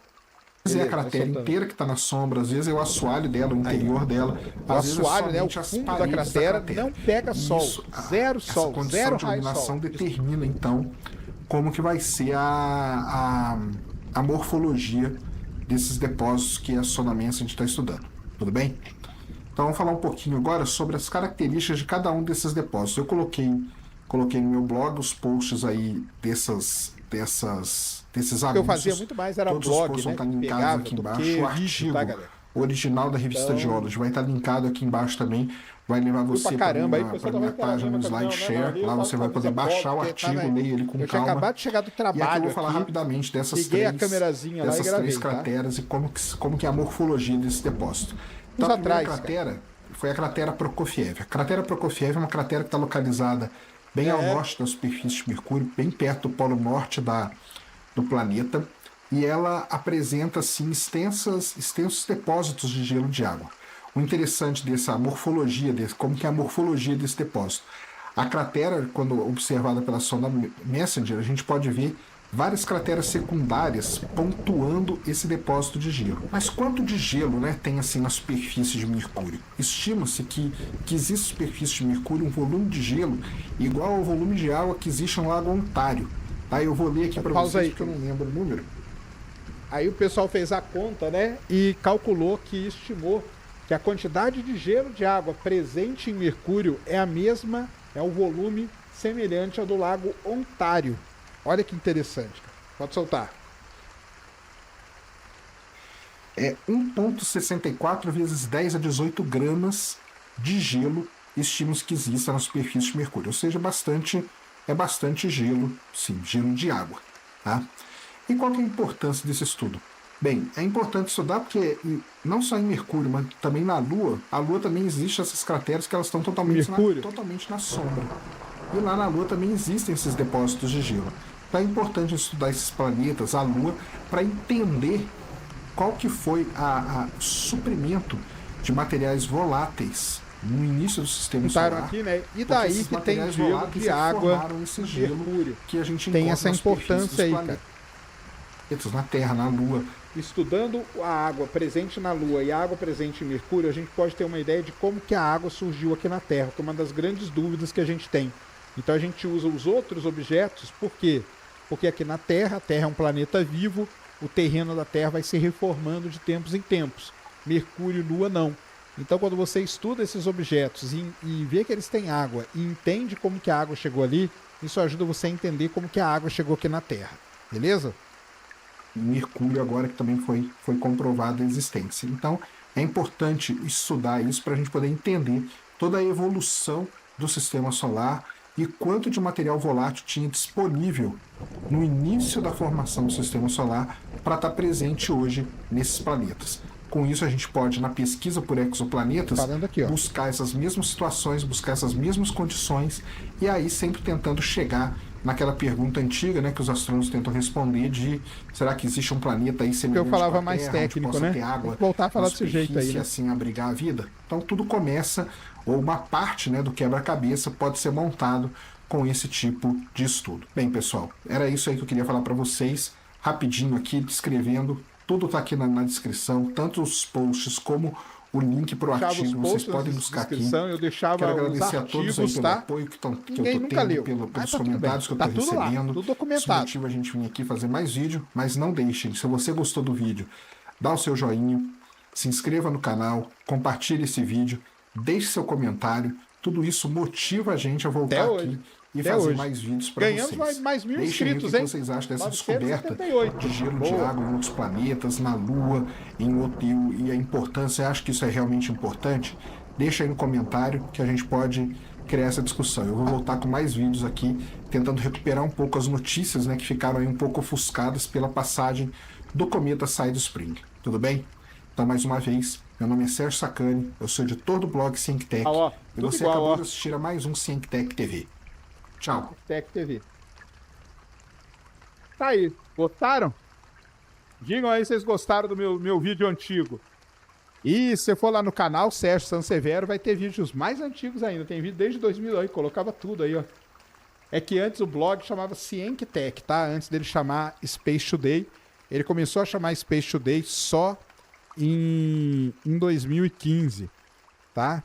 Às vezes é a cratera inteira que está na sombra, às vezes é o assoalho dela, o interior dela. O assoalho, né? O fundo da cratera não pega sol. Zero sol, essa condição zero de raio iluminação sol. determina, então, como que vai ser a morfologia desses depósitos que a sonda Messenger está estudando. Tudo bem? Então vamos falar um pouquinho agora sobre as características de cada um desses depósitos. Eu coloquei no meu blog os posts aí desses anúncios. O que eu fazia muito mais era todos blog, os posts vão né? estar linkados aqui embaixo. O artigo original da revista Geology vai estar linkado aqui embaixo também. Vai levar você para a minha página no SlideShare. Lá você vai poder baixar o artigo, ler ele com calma. Eu tinha acabado de chegar do trabalho. E aqui eu vou falar rapidamente dessas três crateras e como que é a morfologia desse depósito. Então, a primeira cratera foi a cratera Prokofiev. A cratera Prokofiev é uma cratera que está localizada bem ao norte da superfície de Mercúrio, bem perto do polo norte do planeta, e ela apresenta assim, extensos depósitos de gelo de água. O interessante dessa morfologia, como que é a morfologia desse depósito. A cratera, quando observada pela sonda Messenger, a gente pode ver várias crateras secundárias pontuando esse depósito de gelo. Mas quanto de gelo, né, tem assim na superfície de Mercúrio? Estima-se que existe na superfície de Mercúrio um volume de gelo igual ao volume de água que existe no Lago Ontário. Tá, eu vou ler aqui para vocês porque eu não lembro o número. Aí o pessoal fez a conta, né, e calculou que estimou que a quantidade de gelo de água presente em Mercúrio é a mesma, é um volume semelhante ao do Lago Ontário. Olha que interessante, cara. Pode soltar. É 1,64 vezes 10 a 18 gramas de gelo, estima-se que exista na superfície de Mercúrio. Ou seja, é bastante gelo, sim, gelo de água. Tá? E qual que é a importância desse estudo? Bem, é importante estudar porque não só em Mercúrio, mas também na Lua. A Lua também existe essas crateras que elas estão totalmente na sombra. E lá na Lua também existem esses depósitos de gelo. Então é importante estudar esses planetas, a Lua, para entender qual que foi o suprimento de materiais voláteis no início do sistema solar. Aqui, né? E daí que tem gelo de água esse gelo Mercúrio. Que a gente tem essa importância aí, cara. Na Terra, na Lua. Estudando a água presente na Lua e a água presente em Mercúrio, a gente pode ter uma ideia de como que a água surgiu aqui na Terra, que é uma das grandes dúvidas que a gente tem. Então a gente usa os outros objetos, por quê? Porque aqui na Terra, a Terra é um planeta vivo, o terreno da Terra vai se reformando de tempos em tempos. Mercúrio e Lua não. Então quando você estuda esses objetos e vê que eles têm água e entende como que a água chegou ali, isso ajuda você a entender como que a água chegou aqui na Terra. Beleza? Mercúrio agora que também foi comprovada a existência. Então é importante estudar isso para a gente poder entender toda a evolução do sistema solar e quanto de material volátil tinha disponível no início da formação do sistema solar para estar presente hoje nesses planetas. Com isso, a gente pode, na pesquisa por exoplanetas, aqui, buscar essas mesmas situações, buscar essas mesmas condições, e aí sempre tentando chegar naquela pergunta antiga, né, que os astrônomos tentam responder de será que existe um planeta aí semelhante eu falava à mais Terra, técnico, onde possa né? ter água, tem que voltar a falar desse jeito aí, né? assim abrigar a vida? Então tudo começa, ou uma parte, né, do quebra-cabeça pode ser montado com esse tipo de estudo. Bem, pessoal, era isso aí que eu queria falar para vocês, rapidinho aqui, descrevendo. Tudo está aqui na descrição, tanto os posts como o link para o artigo. Vocês podem buscar aqui. Eu deixava Quero agradecer os artigos, a todos aí pelo tá? apoio que eu Ninguém estou nunca leu. tendo, pelos Tá comentários que eu tá estou tudo recebendo. lá, tudo Isso documentado. motiva a gente vir aqui fazer mais vídeo, mas não deixem, se você gostou do vídeo, dá o seu joinha, se inscreva no canal, compartilhe esse vídeo, deixe seu comentário. Tudo isso motiva a gente a voltar aqui e fazer mais vídeos para vocês. Ganhamos mais 1.000 Deixem aí o inscritos, que vocês acham dessa 978. descoberta de gelo de água em outros planetas, na Lua, e a importância. Acho que isso é realmente importante? Deixa aí no comentário que a gente pode criar essa discussão. Eu vou voltar com mais vídeos aqui, tentando recuperar um pouco as notícias, né, que ficaram aí um pouco ofuscadas pela passagem do cometa Side Spring. Tudo bem? Então, mais uma vez, meu nome é Sérgio Sacani, eu sou editor do blog CienCTech, e você acabou de assistir a mais um CienCTech TV. Tchau. Tech TV. Tá aí, gostaram? Digam aí se vocês gostaram do meu vídeo antigo. E se você for lá no canal Sérgio Sansevero, vai ter vídeos mais antigos ainda. Tem vídeo desde 2000 aí, colocava tudo aí, ó. É que antes o blog chamava CienCTech, tá? Antes dele chamar Space Today. Ele começou a chamar Space Today só em 2015, tá?